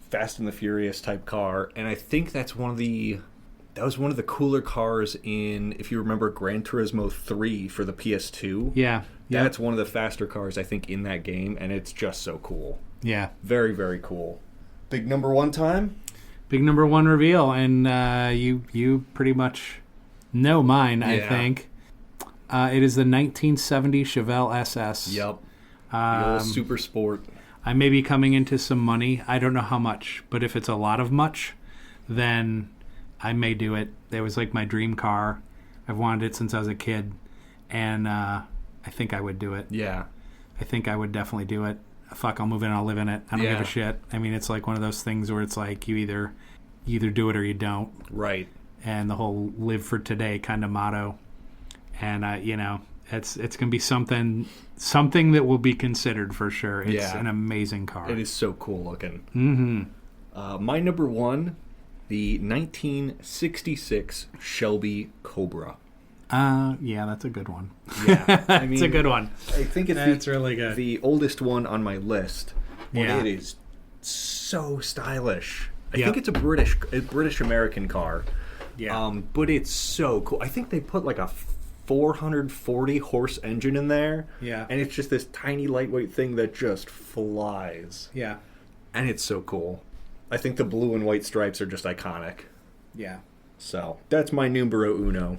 Fast and the Furious type car, and I think that was one of the cooler cars in, if you remember, Gran Turismo 3 for the PS2. Yeah. That's one of the faster cars I think in that game, and it's just so cool. Yeah. Very, very cool. Big number 1 time? Big number 1 reveal, and you pretty much know mine, I think. It is the 1970 Chevelle SS. Yep. The old Super Sport. I may be coming into some money. I don't know how much, but if it's a lot of much, then I may do it. It was like my dream car. I've wanted it since I was a kid, and I think I would do it. Yeah. I think I would definitely do it. Fuck, I'll move in, I'll live in it. I don't give a shit. I mean, it's like one of those things where it's like you either do it or you don't. Right. And the whole live for today kind of motto. And it's going to be something that will be considered for sure. It's an amazing car. It is so cool looking. Mm-hmm. My number 1, the 1966 Shelby Cobra. Yeah, that's a good one. Yeah, I mean, it's a good one. I think it's really good. The oldest one on my list. Yeah, it is so stylish. I think it's a British American car. Yeah, but it's so cool. I think they put like a 440 horse engine in there. Yeah, and it's just this tiny lightweight thing that just flies. Yeah, and it's so cool. I think the blue and white stripes are just iconic. Yeah, so that's my numero uno.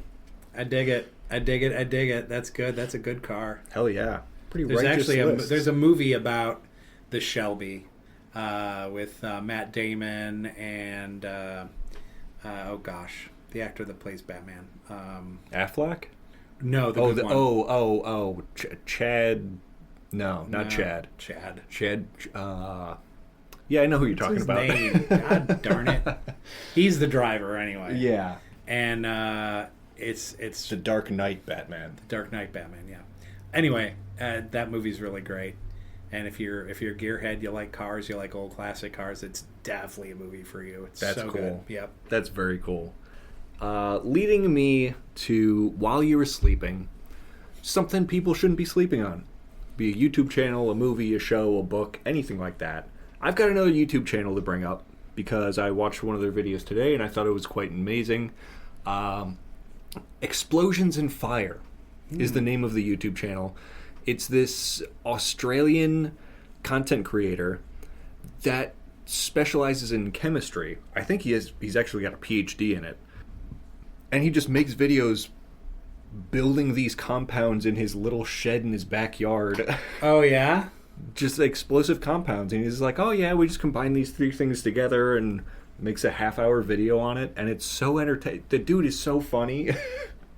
I dig it. That's good. That's a good car. Hell yeah. Pretty There's righteous actually list. there's a movie about the Shelby with Matt Damon and oh gosh, the actor that plays Batman. Affleck? No, the good one. Chad. No, not Chad. Chad. Yeah, I know who you're talking What's about. his name? God darn it. He's the driver anyway. Yeah. And it's The Dark Knight Batman. The Dark Knight Batman, yeah. Anyway, that movie's really great. And if you're a gearhead, you like cars, you like old classic cars, it's definitely a movie for you. It's That's so cool. good. Yep. That's very cool. Leading me to While You Were Sleeping, something people shouldn't be sleeping on. Be a YouTube channel, a movie, a show, a book, anything like that. I've got another YouTube channel to bring up because I watched one of their videos today and I thought it was quite amazing. Explosions and Fire is the name of the YouTube channel. It's this Australian content creator that specializes in chemistry. I think he's actually got a PhD in it. And he just makes videos building these compounds in his little shed in his backyard. Oh, yeah? Just explosive compounds. And he's like, oh yeah, we just combine these 3 things together, and makes a half-hour video on it. And it's so entertaining. The dude is so funny.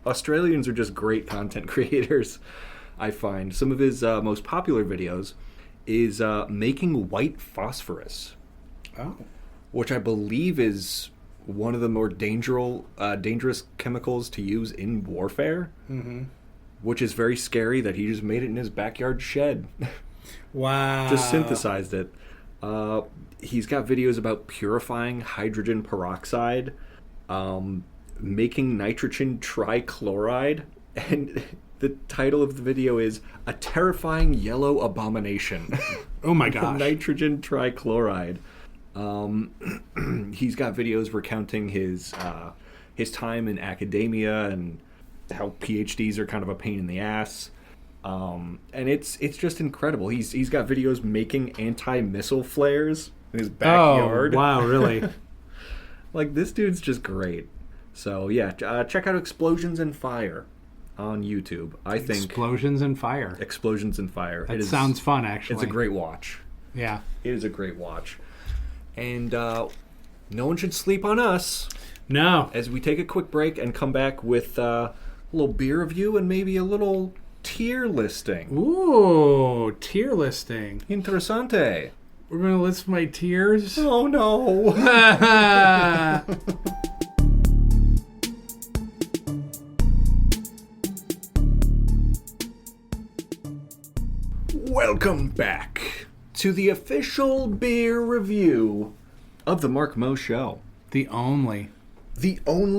Australians are just great content creators, I find. Some of his most popular videos is making white phosphorus. Oh. Which I believe is one of the more dangerous chemicals to use in warfare. Mm-hmm. Which is very scary that he just made it in his backyard shed. Wow. Just synthesized it. He's got videos about purifying hydrogen peroxide, making nitrogen trichloride, and the title of the video is A Terrifying Yellow Abomination. Oh my gosh. Nitrogen trichloride. He's got videos recounting his time in academia and how PhDs are kind of a pain in the ass. And it's just incredible. He's got videos making anti-missile flares in his backyard. Oh, wow, really? Like, this dude's just great. So, yeah, check out Explosions and Fire on YouTube. I think Explosions and Fire. Explosions and Fire. That sounds fun, actually. It's a great watch. Yeah. It is a great watch. And no one should sleep on us. No. As we take a quick break and come back with a little beer review and maybe a little tier listing. Ooh, tier listing. Interessante. We're going to list my tiers? Oh, no. Welcome back to the official beer review of the Mark Mo Show. The only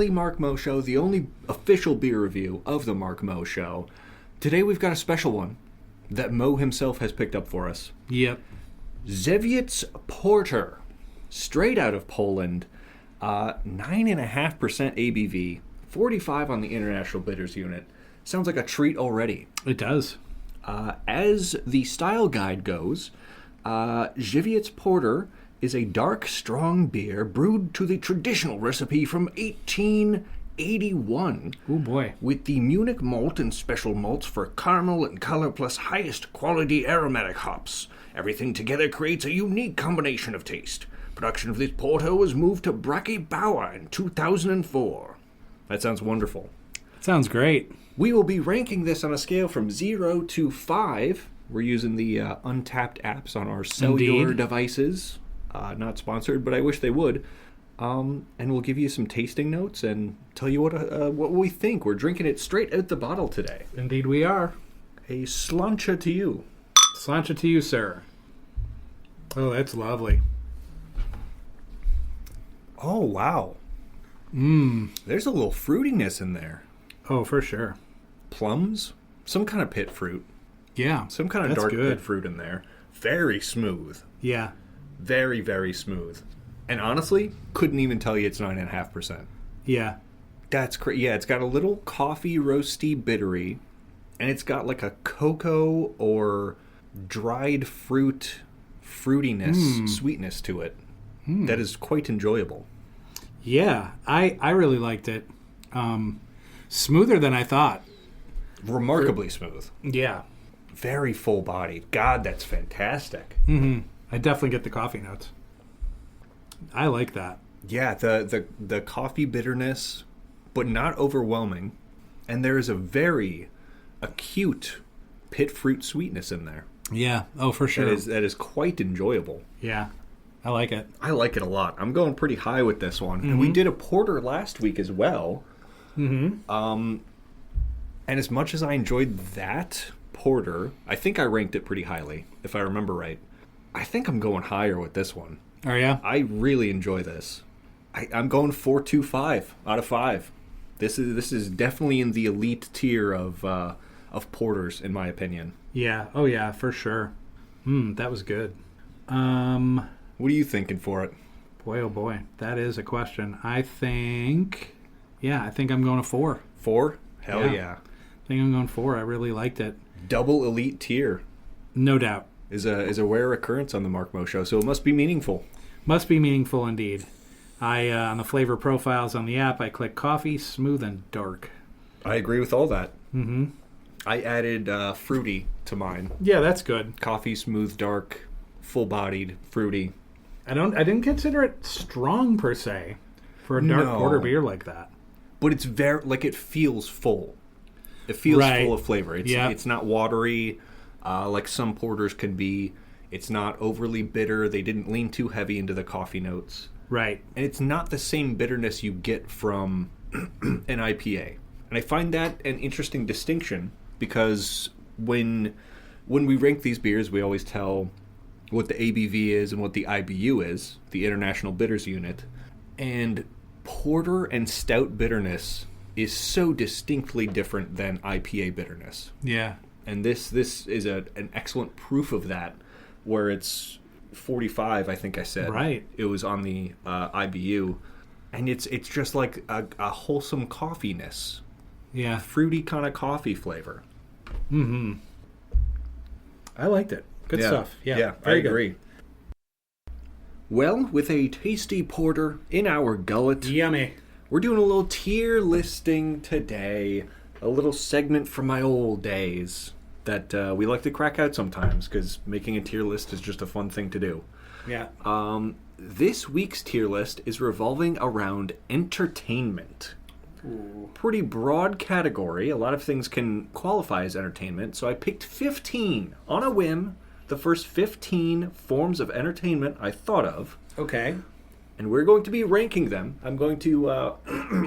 Mark Mo Show, the only official beer review of the Mark Mo Show. Today we've got a special one that Mo himself has picked up for us. Yep. Żywiec Porter, straight out of Poland, 9.5% ABV, 45 on the International Bitters Unit. Sounds like a treat already. It does. As the style guide goes, Żywiec Porter is a dark, strong beer brewed to the traditional recipe from 1881. Oh boy. With the Munich malt and special malts for caramel and color plus highest quality aromatic hops. Everything together creates a unique combination of taste. Production of this porter was moved to Brackenbauer in 2004. That sounds wonderful. Sounds great. We will be ranking this on a scale from 0 to 5. We're using the Untapped apps on our cellular devices. Not sponsored, but I wish they would. And we'll give you some tasting notes and tell you what we think. We're drinking it straight out the bottle today. Indeed we are. A slancha to you. Slancha to you, sir. Oh, that's lovely. Oh, wow. There's a little fruitiness in there. Oh, for sure. Plums? Some kind of pit fruit. Yeah. Some kind of dark pit fruit in there. Very smooth. Yeah. Very, very smooth. And honestly, couldn't even tell you it's 9.5%. Yeah. That's crazy. Yeah, it's got a little coffee roasty bittery, and it's got like a cocoa or dried fruit fruitiness, sweetness to it. That is quite enjoyable. Yeah, I really liked it. Smoother than I thought. Remarkably smooth. Yeah. Very full bodied. God, that's fantastic. Mm-hmm. I definitely get the coffee notes. I like that. Yeah, the coffee bitterness, but not overwhelming. And there is a very acute pit fruit sweetness in there. Yeah. Oh, for sure. That is quite enjoyable. Yeah. I like it. I like it a lot. I'm going pretty high with this one. And we did a porter last week as well. Mm-hmm. And as much as I enjoyed that porter, I think I ranked it pretty highly, if I remember right. I think I'm going higher with this one. Oh, yeah? I really enjoy this. I'm going 4.25 out of 5. This is definitely in the elite tier of porters, in my opinion. Yeah. Oh, yeah, for sure. That was good. What are you thinking for it? Boy, oh boy. That is a question. I think I'm going to 4. 4? Hell yeah. I think I'm going 4. I really liked it. Double elite tier. No doubt. Is a rare occurrence on the Mark Mo Show, so it must be meaningful. Must be meaningful indeed. I on the flavor profiles on the app, I click coffee, smooth, and dark. I agree with all that. Mm-hmm. I added fruity to mine. Yeah, that's good. Coffee, smooth, dark, full-bodied, fruity. I didn't consider it strong per se for a dark porter beer like that. But it's very it feels full. It feels full of flavor. It's not watery like some porters can be. It's not overly bitter. They didn't lean too heavy into the coffee notes. Right. And it's not the same bitterness you get from an IPA. And I find that an interesting distinction because when we rank these beers, we always tell what the ABV is and what the IBU is, the International Bitters Unit. And porter and stout bitterness is so distinctly different than IPA bitterness. Yeah. And this is an excellent proof of that, where it's 45, I think I said. Right. It was on the IBU. And it's just like a wholesome coffeeness. Yeah. Fruity kind of coffee flavor. Mm-hmm. I liked it. Good stuff. Yeah, I agree. Well, with a tasty porter in our gullet, yummy. We're doing a little tier listing today. A little segment from my old days that we like to crack out sometimes because making a tier list is just a fun thing to do. Yeah. This week's tier list is revolving around entertainment. Ooh. Pretty broad category. A lot of things can qualify as entertainment. So I picked 15 on a whim. The first 15 forms of entertainment I thought of. Okay. And we're going to be ranking them. I'm going to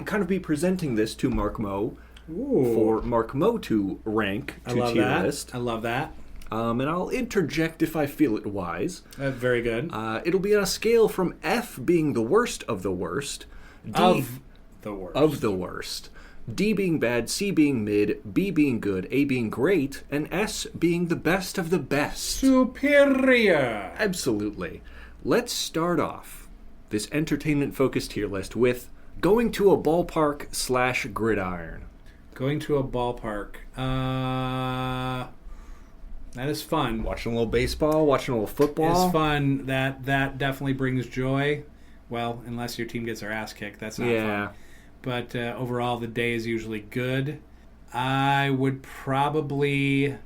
kind of be presenting this to Mark Moe for Mark Moe to rank to tier list. I love that. And I'll interject if I feel it wise. Very good. It'll be on a scale from F being the worst of the worst, Of the worst. D being bad, C being mid, B being good, A being great, and S being the best of the best. Superior. Absolutely. Let's start off this entertainment-focused tier list with going to a ballpark / gridiron. Going to a ballpark. That is fun. Watching a little baseball, watching a little football. It's fun. That definitely brings joy. Well, unless your team gets their ass kicked. That's not fun. But overall, the day is usually good. I'd probably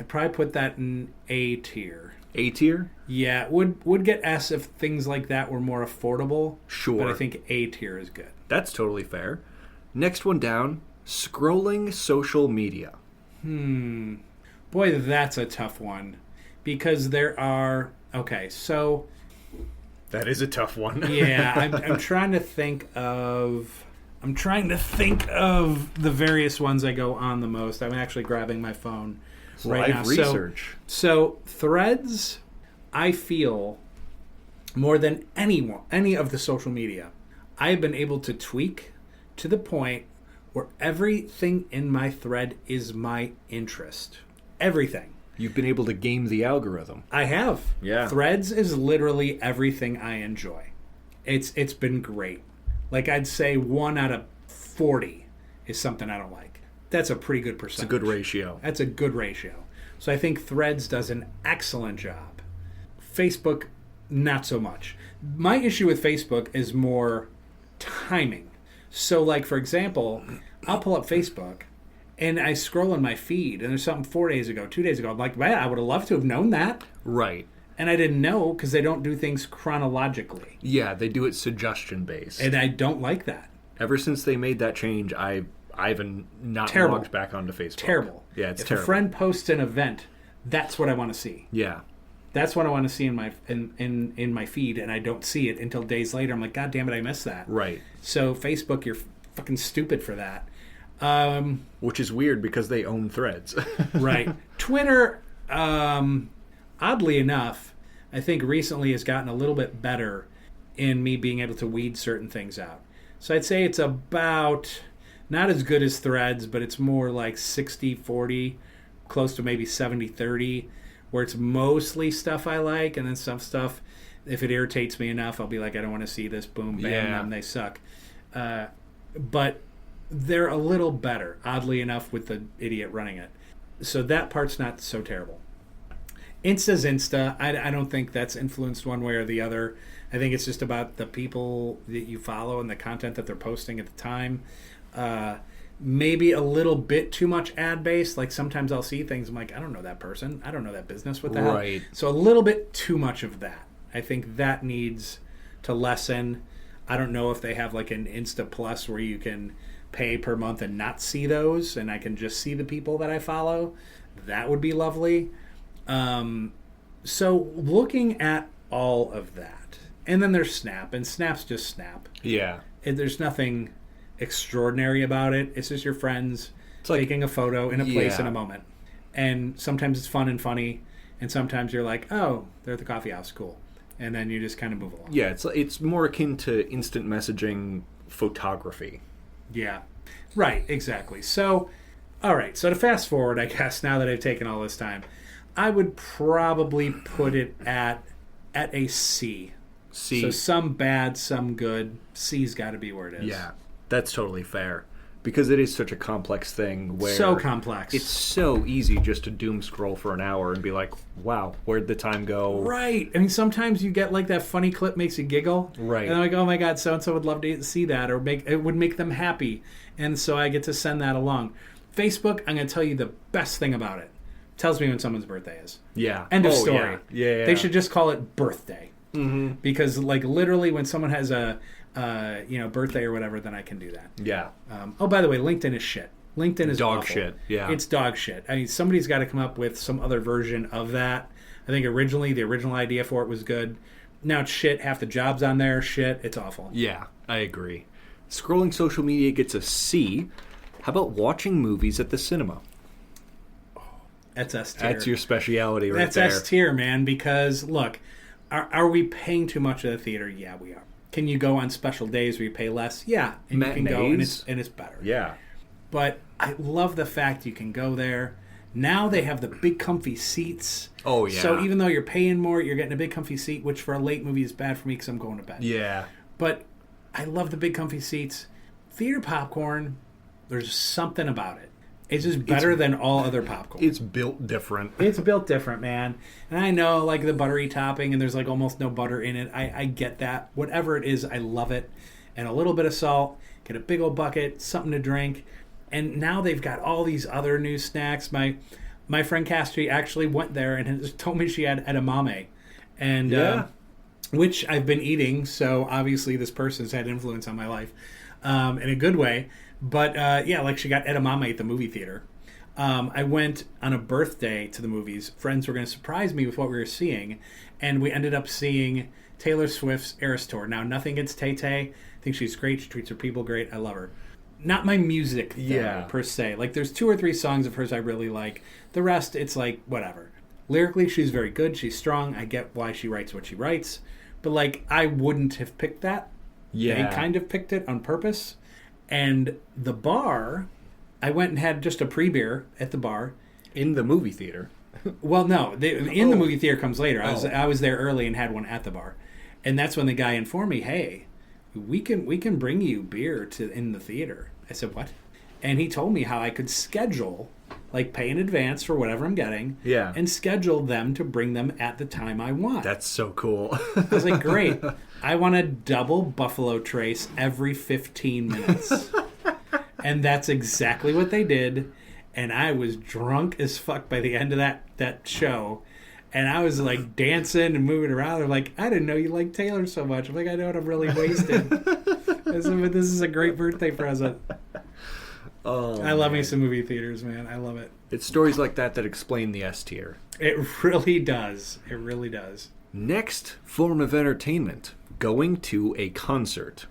put that in A tier. A tier? Yeah, would get S if things like that were more affordable. Sure. But I think A tier is good. That's totally fair. Next one down, scrolling social media. Boy, that's a tough one. Because there are... Okay, so... That is a tough one. Yeah, I'm trying to think of... the various ones I go on the most. I'm actually grabbing my phone right now. Live research. So Threads, I feel, more than any of the social media, I have been able to tweak to the point where everything in my thread is my interest. Everything. You've been able to game the algorithm. I have. Yeah. Threads is literally everything I enjoy. It's been great. Like, I'd say 1 out of 40 is something I don't like. That's a pretty good percentage. It's a good ratio. That's a good ratio. So I think Threads does an excellent job. Facebook, not so much. My issue with Facebook is more timing. So, like, for example, I'll pull up Facebook, and I scroll in my feed, and there's something 4 days ago, 2 days ago. I'm like, man, I would have loved to have known that. Right. And I didn't know because they don't do things chronologically. Yeah, they do it suggestion-based. And I don't like that. Ever since they made that change, I've not logged back onto Facebook. Terrible. Yeah, it's if terrible. If a friend posts an event, that's what I want to see. Yeah. That's what I want to see in my feed, and I don't see it until days later. I'm like, God damn it, I missed that. Right. So Facebook, you're fucking stupid for that. Which is weird because they own Threads. Right. Twitter, oddly enough, I think recently has gotten a little bit better in me being able to weed certain things out. So I'd say it's about, not as good as Threads, but it's more like 60-40, close to maybe 70-30, where it's mostly stuff I like, and then some stuff, if it irritates me enough, I'll be like, I don't want to see this, boom, bam, and they suck. But they're a little better, oddly enough, with the idiot running it. So that part's not so terrible. Insta's Insta. I don't think that's influenced one way or the other. I think it's just about the people that you follow and the content that they're posting at the time. Maybe a little bit too much ad-based. Like sometimes I'll see things, I'm like, I don't know that person. I don't know that business. What the hell? Right. So a little bit too much of that. I think that needs to lessen. I don't know if they have like an Insta Plus where you can pay per month and not see those, and I can just see the people that I follow. That would be lovely. So looking at all of that, and then there's Snap, and Snap's just Snap. Yeah. And there's nothing extraordinary about it. It's just your friends taking a photo in a place in a moment. And sometimes it's fun and funny, and sometimes you're like, oh, they're at the coffee house, cool. And then you just kind of move along. Yeah, it's more akin to instant messaging photography. Yeah. Right, exactly. So, all right, so to fast forward, I guess, now that I've taken all this time, I would probably put it at a C. C. So some bad, some good. C's got to be where it is. Yeah, that's totally fair. Because it is such a complex thing where... So complex. It's so easy just to doom scroll for an hour and be like, wow, where'd the time go? Right. I mean, sometimes you get like that funny clip makes you giggle. Right. And I'm like, oh my God, so-and-so would love to see that, or it would make them happy. And so I get to send that along. Facebook, I'm going to tell you the best thing about it. Tells me when someone's birthday is. Yeah. End of story. Yeah. They should just call it birthday. Mm-hmm. Because like literally when someone has a birthday or whatever, then I can do that. Yeah. By the way, LinkedIn is shit. LinkedIn is dog awful. shit. Yeah. It's dog shit. I mean, somebody's got to come up with some other version of that. I think originally the original idea for it was good. Now it's shit. Half the jobs on there, shit. It's awful. Yeah, I agree. Scrolling social media gets a C. How about watching movies at the cinema? That's S tier. That's your speciality right That's there. S tier, man, because look, are we paying too much at the theater? Yeah, we are. Can you go on special days where you pay less? Yeah, and you can go and it's better. Yeah. But I love the fact you can go there. Now they have the big comfy seats. Oh, yeah. So even though you're paying more, you're getting a big comfy seat, which for a late movie is bad for me because I'm going to bed. Yeah. But I love the big comfy seats. Theater popcorn, there's something about it. It's just better than all other popcorn. It's built different. It's built different, man. And I know, like, the buttery topping, and there's, like, almost no butter in it. I get that. Whatever it is, I love it. And a little bit of salt, get a big old bucket, something to drink. And now they've got all these other new snacks. My friend Castry actually went there and has told me she had edamame. And, which I've been eating, so obviously this person's had influence on my life in a good way. But, like she got edamame at the movie theater. I went on a birthday to the movies. Friends were going to surprise me with what we were seeing. And we ended up seeing Taylor Swift's Eras Tour. Now, nothing against Tay-Tay. I think she's great. She treats her people great. I love her. Not my music, though, per se. Like, there's 2 or 3 songs of hers I really like. The rest, it's like, whatever. Lyrically, she's very good. She's strong. I get why she writes what she writes. But, like, I wouldn't have picked that. Yeah. They kind of picked it on purpose. And the bar, I went and had just a pre-beer at the bar. In the movie theater. Well, no. The movie theater comes later. I was there early and had one at the bar. And that's when the guy informed me, hey, we can bring you beer in the theater. I said, what? And he told me how I could schedule, like pay in advance for whatever I'm getting. Yeah. And schedule them to bring them at the time I want. That's so cool. I was like, great. I want a double Buffalo Trace every 15 minutes. And that's exactly what they did. And I was drunk as fuck by the end of that show. And I was like dancing and moving around. They're like, I didn't know you liked Taylor so much. I'm like, I know, I'm really wasted. I said, but this is a great birthday present. Oh, I love me some movie theaters, man. I love it. It's stories like that explain the S tier. It really does. It really does. Next form of entertainment, going to a concert.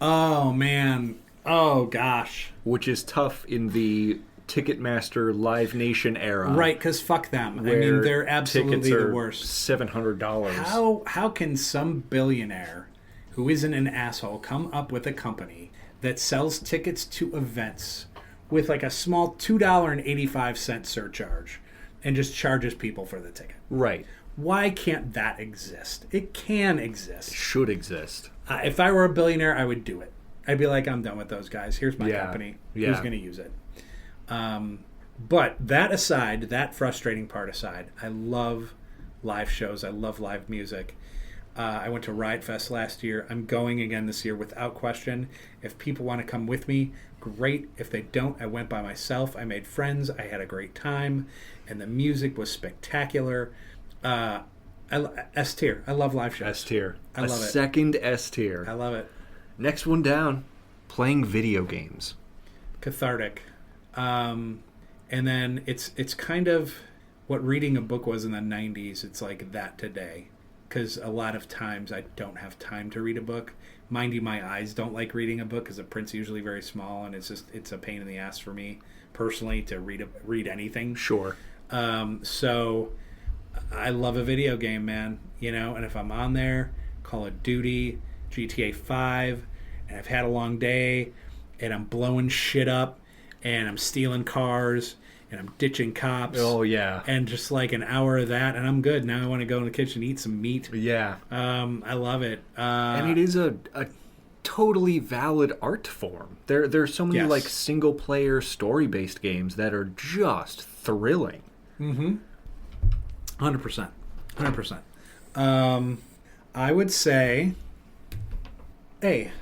Oh, man. Oh, gosh. Which is tough in the Ticketmaster Live Nation era. Right, because fuck them. I mean, they're absolutely the worst. $700. How can some billionaire who isn't an asshole come up with a company that sells tickets to events with like a small $2.85 surcharge and just charges people for the ticket? Right. Why can't that exist? It can exist. It should exist. If I were a billionaire, I would do it. I'd be like, I'm done with those guys. Here's my company. Who's going to use it? But that aside, that frustrating part aside, I love live shows. I love live music. I went to Riot Fest last year. I'm going again this year without question. If people want to come with me, great. If they don't, I went by myself. I made friends. I had a great time. And the music was spectacular. S tier. I love live shows. S tier. I love it. Second S tier. I love it. Next one down, playing video games. Cathartic. And then it's kind of what reading a book was in the 90s. It's like that today. Because a lot of times I don't have time to read a book. Mind you, my eyes don't like reading a book because the print's usually very small, and it's a pain in the ass for me personally to read anything. Sure. So I love a video game, man. And if I'm on there, Call of Duty, GTA 5, and I've had a long day, and I'm blowing shit up, and I'm stealing cars, and I'm ditching cops. Oh, yeah. And just like an hour of that, and I'm good. Now I want to go in the kitchen and eat some meat. Yeah. I love it. And it is a totally valid art form. There's so many Yes. like single-player story-based games that are just thrilling. Mm-hmm. 100%. 100%. I would say A.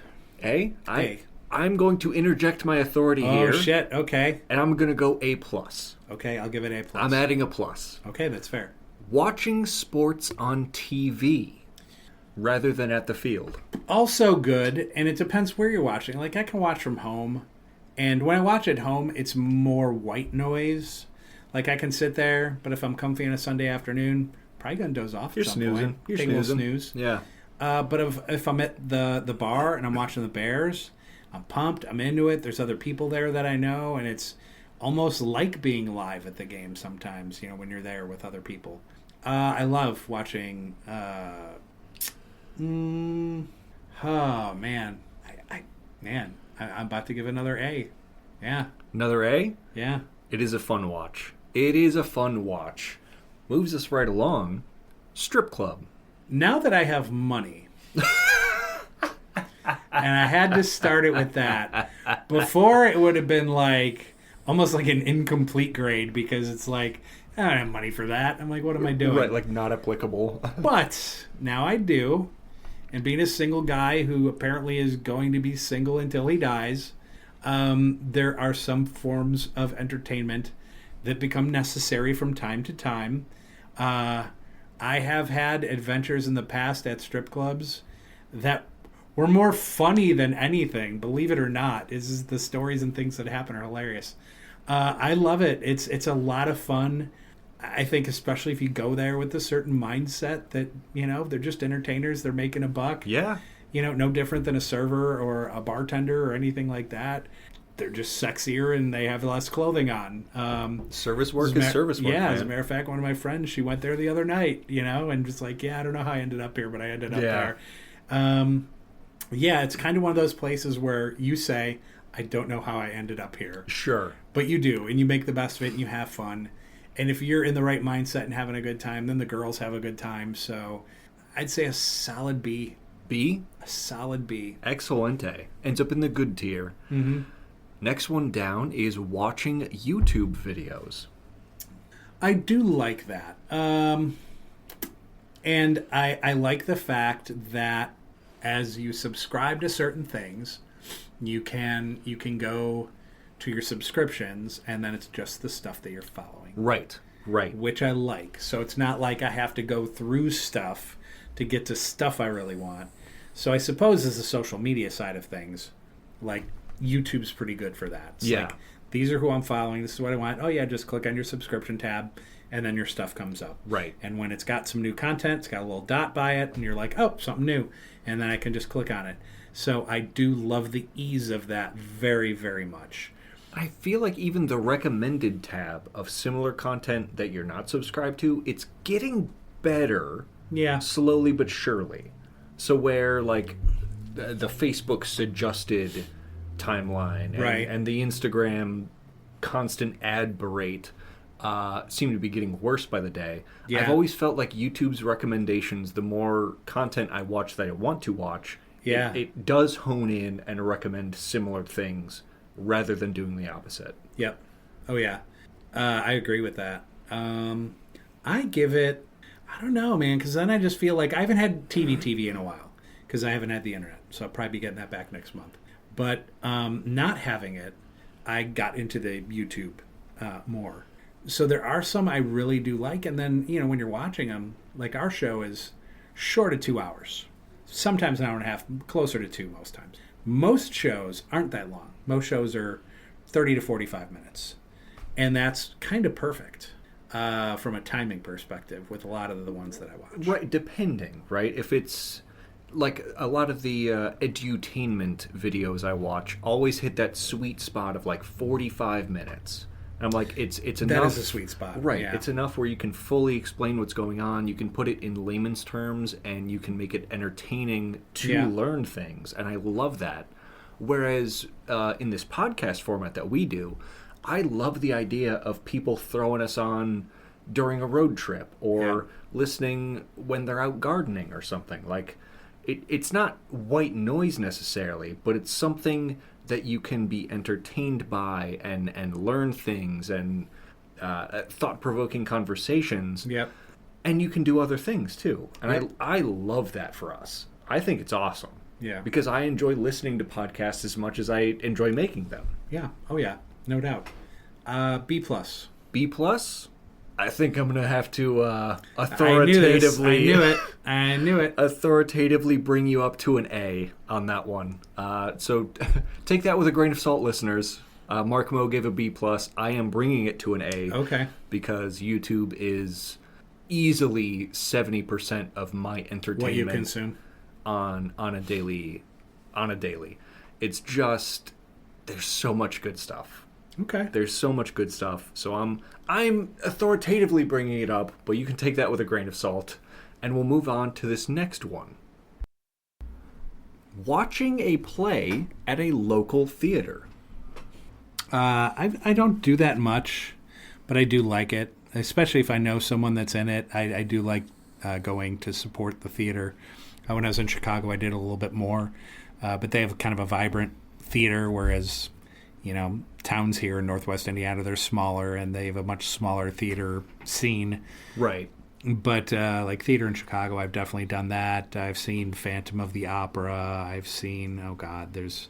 A? A. I'm going to interject my authority here. Oh, shit. Okay. And I'm going to go A+. Okay, I'll give it A+. I'm adding a plus. Okay, that's fair. Watching sports on TV rather than at the field. Also good, and it depends where you're watching. Like, I can watch from home, and when I watch at home, it's more white noise. Like, I can sit there, but if I'm comfy on a Sunday afternoon, probably going to doze off You're at some snoozing. point. You're Take a little snoozing. snooze. Yeah. But if I'm at the bar and I'm watching the Bears, I'm pumped. I'm into it. There's other people there that I know, and it's almost like being live at the game sometimes, when you're there with other people. I love watching... oh, man. I'm about to give another A. Yeah. Another A? Yeah. It is a fun watch. It is a fun watch. Moves us right along. Strip club. Now that I have money... and I had to start it with that. Before, it would have been like almost like an incomplete grade because it's like, I don't have money for that. I'm like, what am I doing? Right, like not applicable. But now I do. And being a single guy who apparently is going to be single until he dies, there are some forms of entertainment that become necessary from time to time. I have had adventures in the past at strip clubs that were more funny than anything, believe it or not. The stories and things that happen are hilarious. I love it. It's a lot of fun. I think especially if you go there with a certain mindset that, they're just entertainers, they're making a buck. Yeah. No different than a server or a bartender or anything like that. They're just sexier and they have less clothing on. Service work is service work. Yeah, man. as a matter of fact, one of my friends, she went there the other night, and just like, I don't know how I ended up here, but I ended up there. Yeah, it's kind of one of those places where you say, I don't know how I ended up here. Sure. But you do, and you make the best of it, and you have fun. And if you're in the right mindset and having a good time, then the girls have a good time. So I'd say a solid B. B? A solid B. Excelente. Ends up in the good tier. Mm-hmm. Next one down is watching YouTube videos. I do like that. And I like the fact that as you subscribe to certain things, you can go to your subscriptions, and then it's just the stuff that you're following. Right. Which I like. So it's not like I have to go through stuff to get to stuff I really want. So I suppose as the social media side of things, like YouTube's pretty good for that. It's like, these are who I'm following. This is what I want. Oh, yeah, just click on your subscription tab, and then your stuff comes up. Right. And when it's got some new content, it's got a little dot by it, and you're like, oh, something new. And then I can just click on it. So I do love the ease of that very, very much. I feel like even the recommended tab of similar content that you're not subscribed to, it's getting better. Yeah. Slowly but surely. So where, like, the Facebook suggested timeline and the Instagram constant ad berate seem to be getting worse by the day. Yeah. I've always felt like YouTube's recommendations, the more content I watch that I want to watch, it does hone in and recommend similar things rather than doing the opposite. Yep. Oh, yeah. I agree with that. I give it, I don't know, man, because then I just feel like I haven't had TV in a while because I haven't had the internet. So I'll probably be getting that back next month. But not having it, I got into the YouTube more. So there are some I really do like. And then, when you're watching them, like our show is short of 2 hours. Sometimes an hour and a half, closer to 2 most times. Most shows aren't that long. Most shows are 30 to 45 minutes. And that's kind of perfect from a timing perspective with a lot of the ones that I watch. Right, depending, right? If it's like a lot of the edutainment videos I watch always hit that sweet spot of like 45 minutes. And I'm like, it's enough. That is a sweet spot. Right. Yeah. It's enough where you can fully explain what's going on. You can put it in layman's terms and you can make it entertaining to learn things. And I love that. Whereas in this podcast format that we do, I love the idea of people throwing us on during a road trip or listening when they're out gardening or something. Like, it's not white noise necessarily, but it's something that you can be entertained by and learn things and thought-provoking conversations. Yep. And you can do other things too. And I love that for us. I think it's awesome. Yeah. Because I enjoy listening to podcasts as much as I enjoy making them. Yeah. Oh, yeah. No doubt. B+. B+? I think I'm going to have to authoritatively... I knew it. Authoritatively bring you up to an A on that one. So take that with a grain of salt, listeners. Mark Moe gave a B+. I am bringing it to an A. Okay. Because YouTube is easily 70% of my entertainment. What you consume. On a daily. It's just, there's so much good stuff. Okay. There's so much good stuff. So I'm authoritatively bringing it up, but you can take that with a grain of salt. And we'll move on to this next one. Watching a play at a local theater. I don't do that much, but I do like it, especially if I know someone that's in it. I do like going to support the theater. When I was in Chicago, I did a little bit more, but they have kind of a vibrant theater, whereas, towns here in Northwest Indiana, they're smaller, and they have a much smaller theater scene. Right. But like theater in Chicago, I've definitely done that. I've seen Phantom of the Opera. I've seen, there's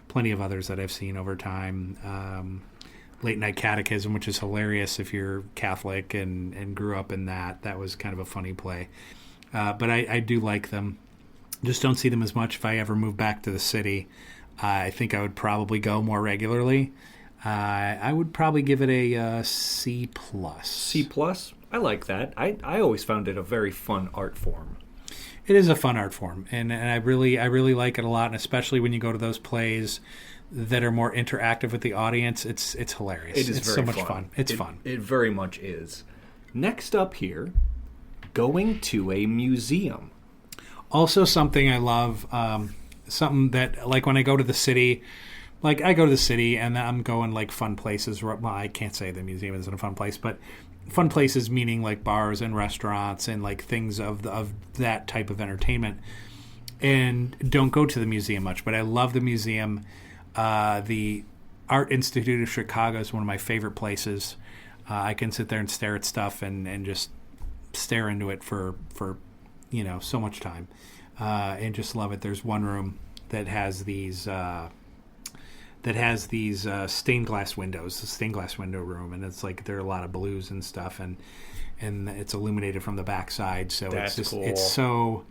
plenty of others that I've seen over time. Late Night Catechism, which is hilarious if you're Catholic and grew up in that. That was kind of a funny play. But I do like them. Just don't see them as much. If I ever move back to the city, I think I would probably go more regularly. I would probably give it a C+. C+? I like that. I always found it a very fun art form. It is a fun art form, and I really like it a lot, and especially when you go to those plays that are more interactive with the audience. It's hilarious. It's so much fun. It's fun. It very much is. Next up here, going to a museum. Also something I love, something that, like when I go to the city, like I go to the city and I'm going like fun places. Well, I can't say the museum isn't a fun place, but fun places meaning like bars and restaurants and like things of that type of entertainment. And don't go to the museum much, but I love the museum. The Art Institute of Chicago is one of my favorite places. I can sit there and stare at stuff and just stare into it for so much time, and just love it. There's one room that has these stained glass windows, the stained glass window room, and it's like there are a lot of blues and stuff, and it's illuminated from the backside. So that's it's just cool.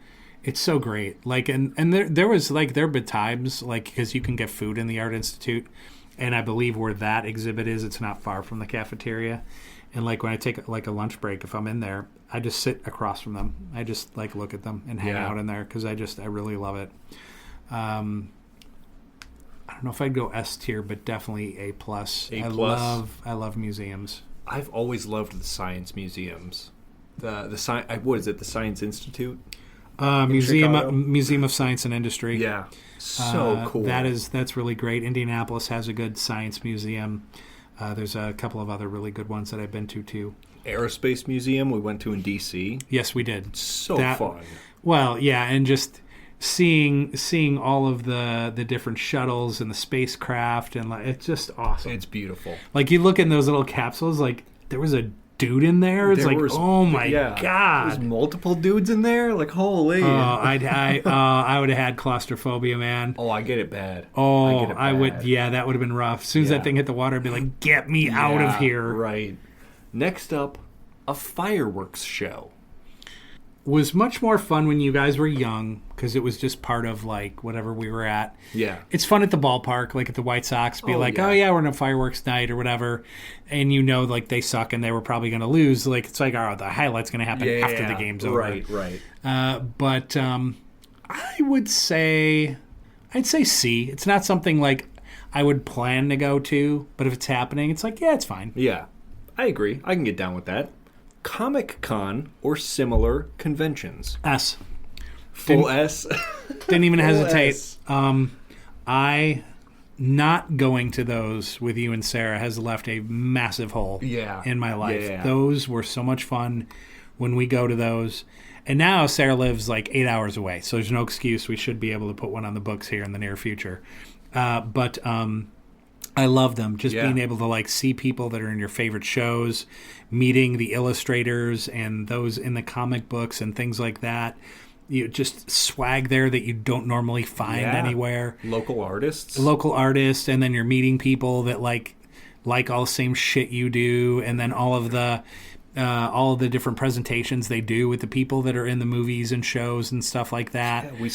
it's so great. Like and there have been times like because you can get food in the Art Institute, and I believe where that exhibit is, it's not far from the cafeteria. And like when I take like a lunch break, if I'm in there, I just sit across from them. I just like look at them and hang out in there because I really love it. I don't know if I'd go S tier, but definitely A+. I love museums. I've always loved the science museums. What is it? The Science Institute? Museum of Science and Industry. Yeah, so cool. That's really great. Indianapolis has a good science museum. There's a couple of other really good ones that I've been to too. Aerospace Museum we went to in D.C. Yes, we did. So fun. Well, yeah, and just seeing all of the different shuttles and the spacecraft, and like it's just awesome. It's beautiful. Like you look in those little capsules, like there was a dude in there. It's oh my god, there's multiple dudes in there. Like holy. I would have had claustrophobia, man. Oh, I get it bad. I would. Yeah, that would have been rough. As soon as that thing hit the water, I'd be like, get me out of here. Right. Next up, a fireworks show. Was much more fun when you guys were young because it was just part of like whatever we were at. Yeah. It's fun at the ballpark, like at the White Sox, oh yeah, we're in a fireworks night or whatever. And you know, like they suck and they were probably going to lose. Like it's like, oh, the highlight's going to happen after the game's over. Right. But I'd say C. It's not something like I would plan to go to, but if it's happening, it's like, yeah, it's fine. Yeah, I agree. I can get down with that. Comic-Con or similar conventions. S. Full S. Didn't even hesitate. I not going to those with you and Sarah has left a massive hole in my life. Yeah. Those were so much fun when we go to those. And now Sarah lives like 8 hours away, so there's no excuse. We should be able to put one on the books here in the near future. But I love them. Just being able to like see people that are in your favorite shows, meeting the illustrators and those in the comic books and things like that. You just swag there that you don't normally find anywhere. Local artists, and then you're meeting people that like all the same shit you do, and then all of the different presentations they do with the people that are in the movies and shows and stuff like that. Yeah, we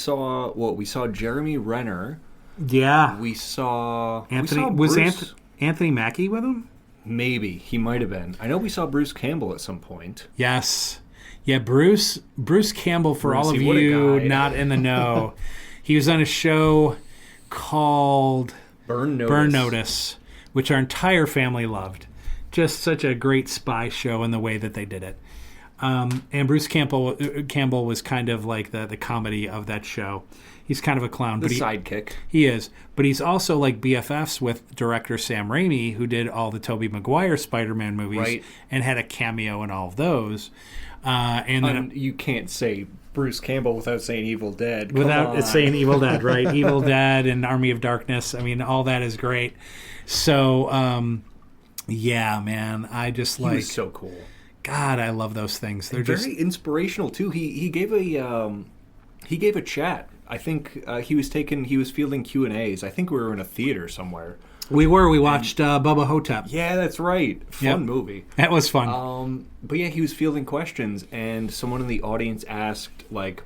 saw Jeremy Renner. Yeah. We saw Anthony. Anthony Mackie with him? Maybe. He might have been. I know we saw Bruce Campbell at some point. Yes. Yeah, Bruce Campbell, for all of you not in the know, he was on a show called Burn Notice, which our entire family loved. Just such a great spy show in the way that they did it. And Bruce Campbell was kind of like the comedy of that show. He's kind of a clown. Sidekick. He is. But he's also like BFFs with director Sam Raimi, who did all the Tobey Maguire Spider-Man movies and had a cameo in all of those. And then you can't say Bruce Campbell without saying Evil Dead. Without saying Evil Dead, right? Evil Dead and Army of Darkness. I mean, all that is great. So, yeah, man. I just like... He was so cool. God, I love those things. They're very just inspirational, too. He gave a chat. I think he was fielding Q&As. I think we were in a theater somewhere. We watched Bubba Hotep. Yeah, that's right. Fun movie. That was fun. But yeah, he was fielding questions, and someone in the audience asked, like,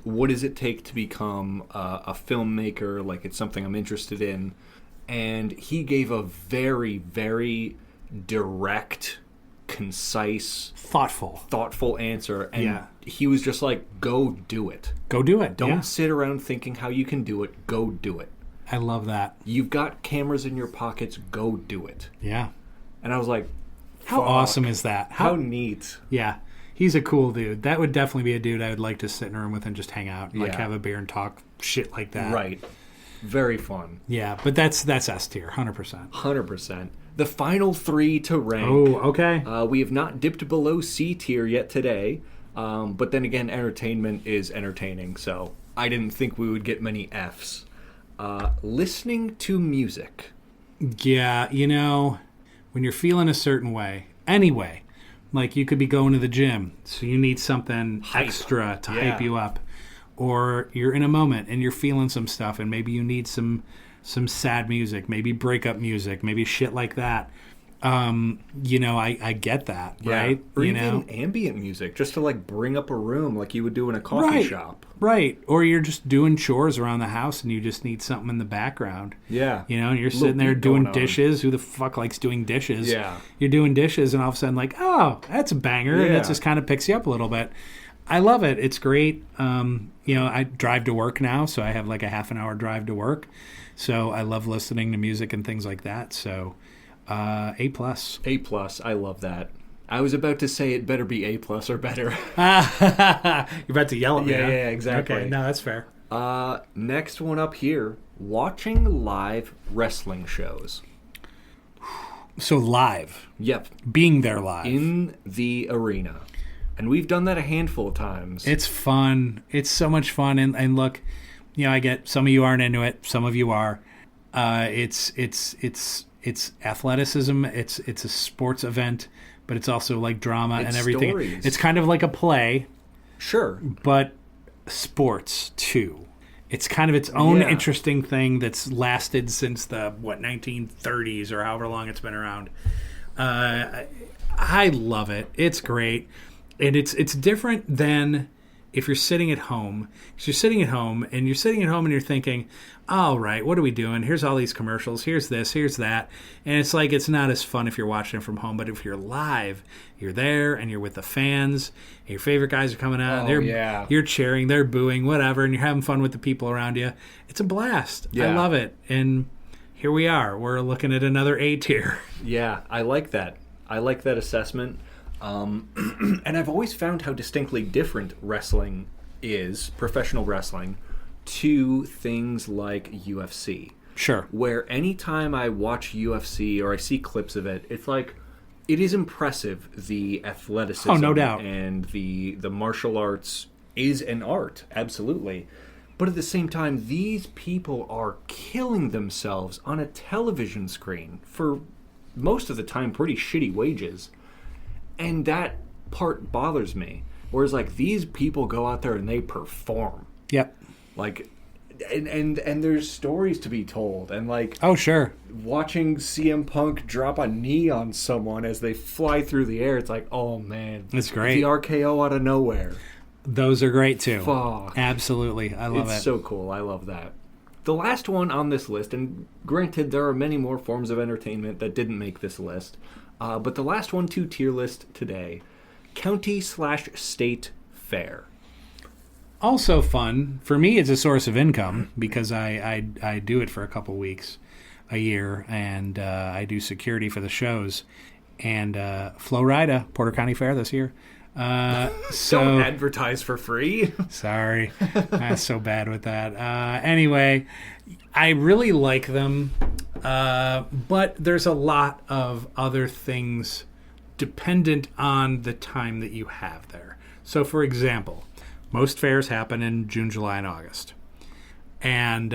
what does it take to become a filmmaker? Like, it's something I'm interested in. And he gave a very, very direct, concise, thoughtful answer. And he was just like, go do it. Go do it. Don't sit around thinking how you can do it. Go do it. I love that. You've got cameras in your pockets. Go do it. Yeah. And I was like, how awesome is that? How neat. Yeah. He's a cool dude. That would definitely be a dude I would like to sit in a room with and just hang out and like have a beer and talk shit like that. Right. Very fun. Yeah, but that's S tier, 100%. 100%. The final three to rank. Oh, okay. We have not dipped below C tier yet today. But then again, entertainment is entertaining, so I didn't think we would get many Fs. Listening to music. Yeah, you know, when you're feeling a certain way, anyway, like you could be going to the gym, so you need something extra to hype you up. Or you're in a moment and you're feeling some stuff, and maybe you need some sad music, maybe breakup music, maybe shit like that. You know, I get that, right? Or you even know? ambient music, just to like bring up a room like you would do in a coffee shop. Right. Or you're just doing chores around the house and you just need something in the background. Yeah. You know, and you're sitting there doing dishes. Who the fuck likes doing dishes? Yeah. You're doing dishes and all of a sudden like, oh, that's a banger. And it just kind of picks you up a little bit. I love it. It's great. You know, I drive to work now, so I have like a half an hour drive to work. So I love listening to music and things like that. So A+. A+. I love that. I was about to say it better be A+ or better. You're about to yell at me. Yeah, exactly. Okay, no, that's fair. Next one up here, watching live wrestling shows. So live. Yep. Being there live. In the arena. And we've done that a handful of times. It's fun. It's so much fun. And look, I get some of you aren't into it. Some of you are. It's athleticism. It's a sports event, but it's also like drama and everything. Stories. It's kind of like a play. Sure. But sports too. It's kind of its own interesting thing that's lasted since the 1930s or however long it's been around. I love it. It's great. And it's different than if you're sitting at home. Because you're sitting at home and you're thinking, all right, what are we doing? Here's all these commercials. Here's this. Here's that. And it's like it's not as fun if you're watching it from home. But if you're live, you're there and you're with the fans. And your favorite guys are coming out. You're cheering. They're booing, whatever. And you're having fun with the people around you. It's a blast. Yeah. I love it. And here we are. We're looking at another A tier. Yeah, I like that. I like that assessment. And I've always found how distinctly different wrestling is, professional wrestling, to things like UFC. Sure. Where anytime I watch UFC or I see clips of it, it's like, it is impressive, the athleticism. Oh, no doubt. And the martial arts is an art, absolutely. But at the same time, these people are killing themselves on a television screen for most of the time pretty shitty wages. And that part bothers me. Whereas, like, these people go out there and they perform. Yep. Like, and there's stories to be told. And, like... Oh, sure. Watching CM Punk drop a knee on someone as they fly through the air, it's like, oh, man. It's great. The RKO out of nowhere. Those are great, too. Fuck. Absolutely. I love it. It's so cool. I love that. The last one on this list, and granted, there are many more forms of entertainment that didn't make this list... but the last 1-2 tier list today, county/state fair. Also fun. For me, it's a source of income because I do it for a couple weeks a year, and I do security for the shows. And Flo Rida, Porter County Fair this year. Don't advertise for free. Sorry. I'm so bad with that. Anyway, I really like them. But there's a lot of other things dependent on the time that you have there. So, for example, most fairs happen in June, July, and August. And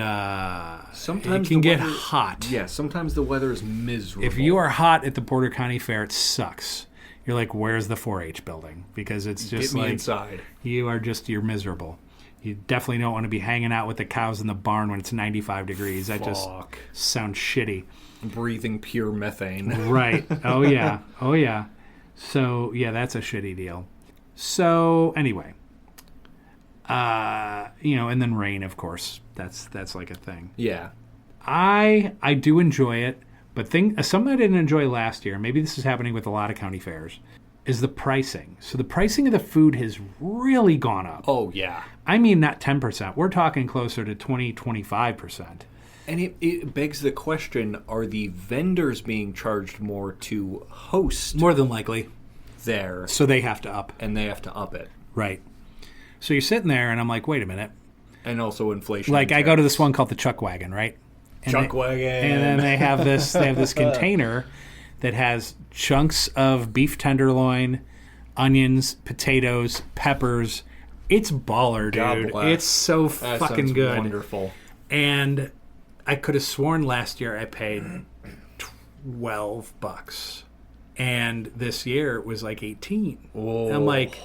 sometimes it can get hot. Yeah, sometimes the weather is miserable. If you are hot at the Porter County Fair, it sucks. You're like, where's the 4-H building? Because it's just Get me like inside. You're miserable. You definitely don't want to be hanging out with the cows in the barn when it's 95 degrees. That just sounds shitty. Breathing pure methane. Right. Oh, yeah. Oh, yeah. So, yeah, that's a shitty deal. So, anyway. And then rain, of course. That's like a thing. Yeah. I do enjoy it, but something I didn't enjoy last year, maybe this is happening with a lot of county fairs, is the pricing. So the pricing of the food has really gone up. Oh, yeah. I mean, not 10%. We're talking closer to 20, 25%. And it begs the question, are the vendors being charged more to host? More than likely. There. So they have to up. And they have to up it. Right. So you're sitting there, and I'm like, wait a minute. And also inflation. Like, I go to this one called the Chuck Wagon, right? Wagon. And then they have this container that has chunks of beef tenderloin, onions, potatoes, peppers. It's baller, dude. It's so fucking good. Wonderful. And I could have sworn last year I paid $12. And this year it was like 18. Oh. And I'm like,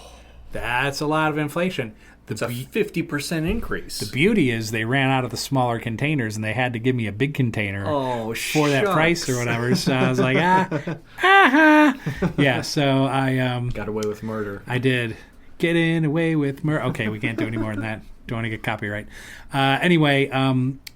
that's a lot of inflation. It's a 50% increase. The beauty is they ran out of the smaller containers and they had to give me a big container for that price or whatever. So I was like, Yeah, so I... got away with murder. I did. Getting away with murder. Okay, we can't do any more than that. Don't want to get copyright. Anyway,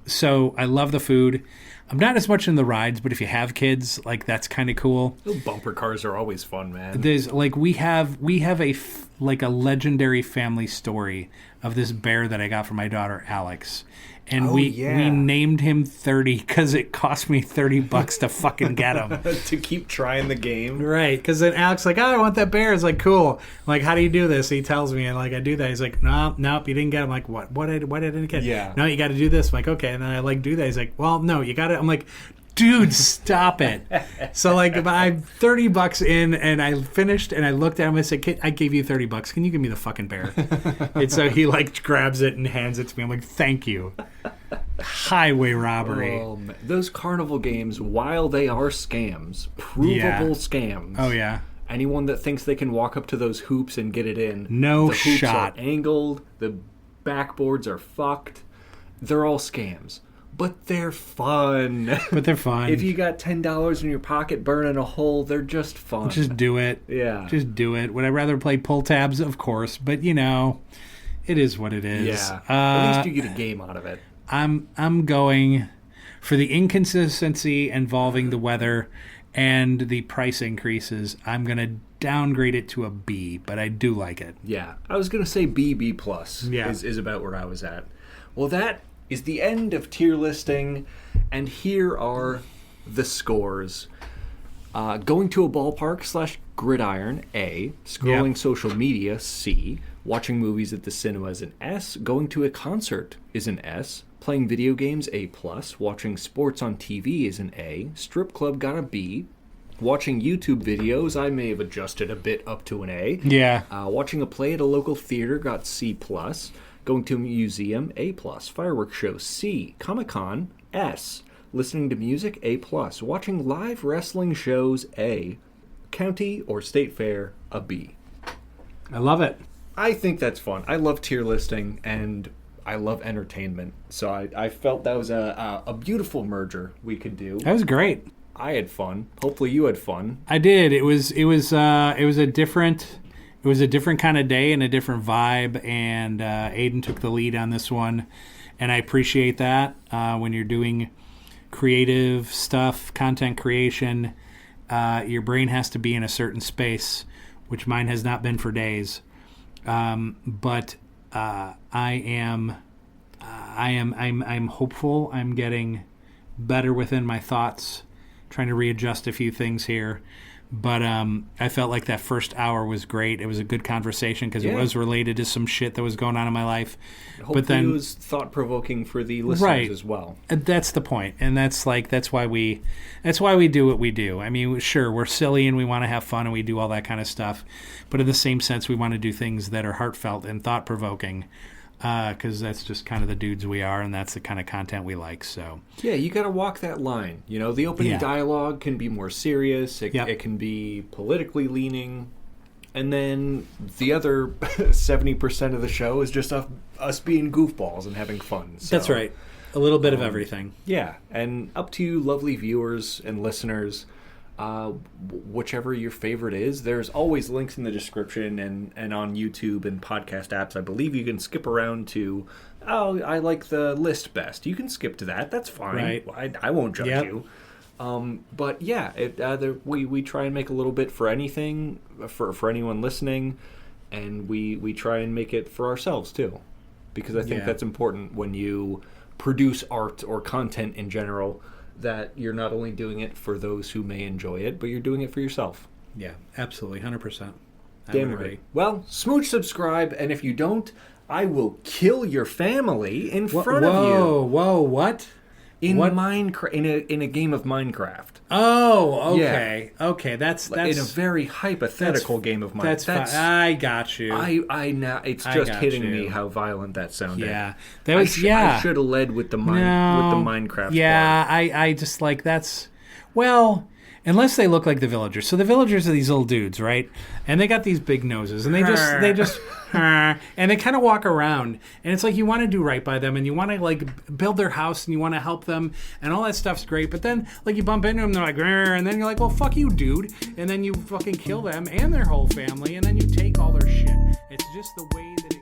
so I love the food. I'm not as much in the rides, but if you have kids, like, that's kind of cool. Those bumper cars are always fun, man. There's like we have a legendary family story of this bear that I got from my daughter Alex, and we named him 30 because it cost me $30 to fucking get him. To keep trying the game, right? Because then Alex like, I want that bear. It's like, cool. I'm like, how do you do this? He tells me, and like I do that. He's like, nope, you didn't get him. I'm like, what? Why didn't I get? Yeah. No, you got to do this. I'm like, okay. And then I like do that. He's like, well, no, you got it. I'm like, Dude, stop it. So, like, I'm $30 in, and I finished, and I looked at him and I said, I gave you $30. Can you give me the fucking bear? And so he, like, grabs it and hands it to me. I'm like, thank you. Highway robbery. Those carnival games, while they are scams, provable scams. Oh, yeah. Anyone that thinks they can walk up to those hoops and get it in, no the hoops shot. Are angled, the backboards are fucked. They're all scams. But they're fun. If you got $10 in your pocket burning a hole, they're just fun. Just do it. Yeah. Just do it. Would I rather play pull tabs? Of course. But, you know, it is what it is. Yeah. At least you get a game out of it. I'm going for the inconsistency involving the weather and the price increases. I'm going to downgrade it to a B, but I do like it. Yeah. I was going to say B plus Yeah. is about where I was at. Well, that is the end of tier listing, and here are the scores. Going to a ballpark / gridiron, A. Scrolling social media, C. Watching movies at the cinema is an S. Going to a concert is an S. Playing video games, A+. Watching sports on TV is an A. Strip club got a B. Watching YouTube videos, I may have adjusted a bit up to an A. Yeah. Watching a play at a local theater got C+. Going to a museum, A+. Fireworks show, C. Comic-Con, S. Listening to music, A+. Watching live wrestling shows, A. County or state fair, a B. I love it. I think that's fun. I love tier listing, and I love entertainment. So I felt that was a beautiful merger we could do. That was great. I had fun. Hopefully you had fun. I did. It was a different kind of day and a different vibe, and Aiden took the lead on this one, and I appreciate that. When you're doing creative stuff, content creation, your brain has to be in a certain space, which mine has not been for days. But I'm hopeful. I'm getting better within my thoughts, trying to readjust a few things here. But I felt like that first hour was great. It was a good conversation because it was related to some shit that was going on in my life. Hopefully but then it was thought-provoking for the listeners as well. That's the point. And that's why we do what we do. I mean, sure, we're silly and we want to have fun and we do all that kind of stuff. But in the same sense, we want to do things that are heartfelt and thought-provoking. Because that's just kind of the dudes we are, and that's the kind of content we like. So yeah, you got to walk that line. You know, the opening dialogue can be more serious. It can be politically leaning, and then the other 70% of the show is just us being goofballs and having fun. So, that's right. A little bit of everything. Yeah, and up to you, lovely viewers and listeners. Whichever your favorite is, there's always links in the description and on YouTube and podcast apps. I believe you can skip around to, I like the list best. You can skip to that. That's fine. Right. I won't judge you. But yeah, we try and make a little bit for anything, for anyone listening, and we try and make it for ourselves too, because I think that's important when you produce art or content in general, that you're not only doing it for those who may enjoy it, but you're doing it for yourself. Yeah, absolutely, 100%. Damn right. Well, smooch, subscribe, and if you don't, I will kill your family in front of you. Whoa, what? In Minecraft, in a game of Minecraft. Oh, okay, okay. That's in a very hypothetical game of Minecraft. That's fine. I got you. I now it's just hitting me how violent that sounded. Yeah, that was. I should have led with the Minecraft. Yeah, I just like that's. Well, unless they look like the villagers. So the villagers are these little dudes, right? And they got these big noses, and they just. And they kind of walk around, and it's like you want to do right by them, and you want to like build their house, and you want to help them, and all that stuff's great. But then like you bump into them, they're like, and then you're like, well, fuck you, dude, and then you fucking kill them and their whole family, and then you take all their shit. It's just the way that it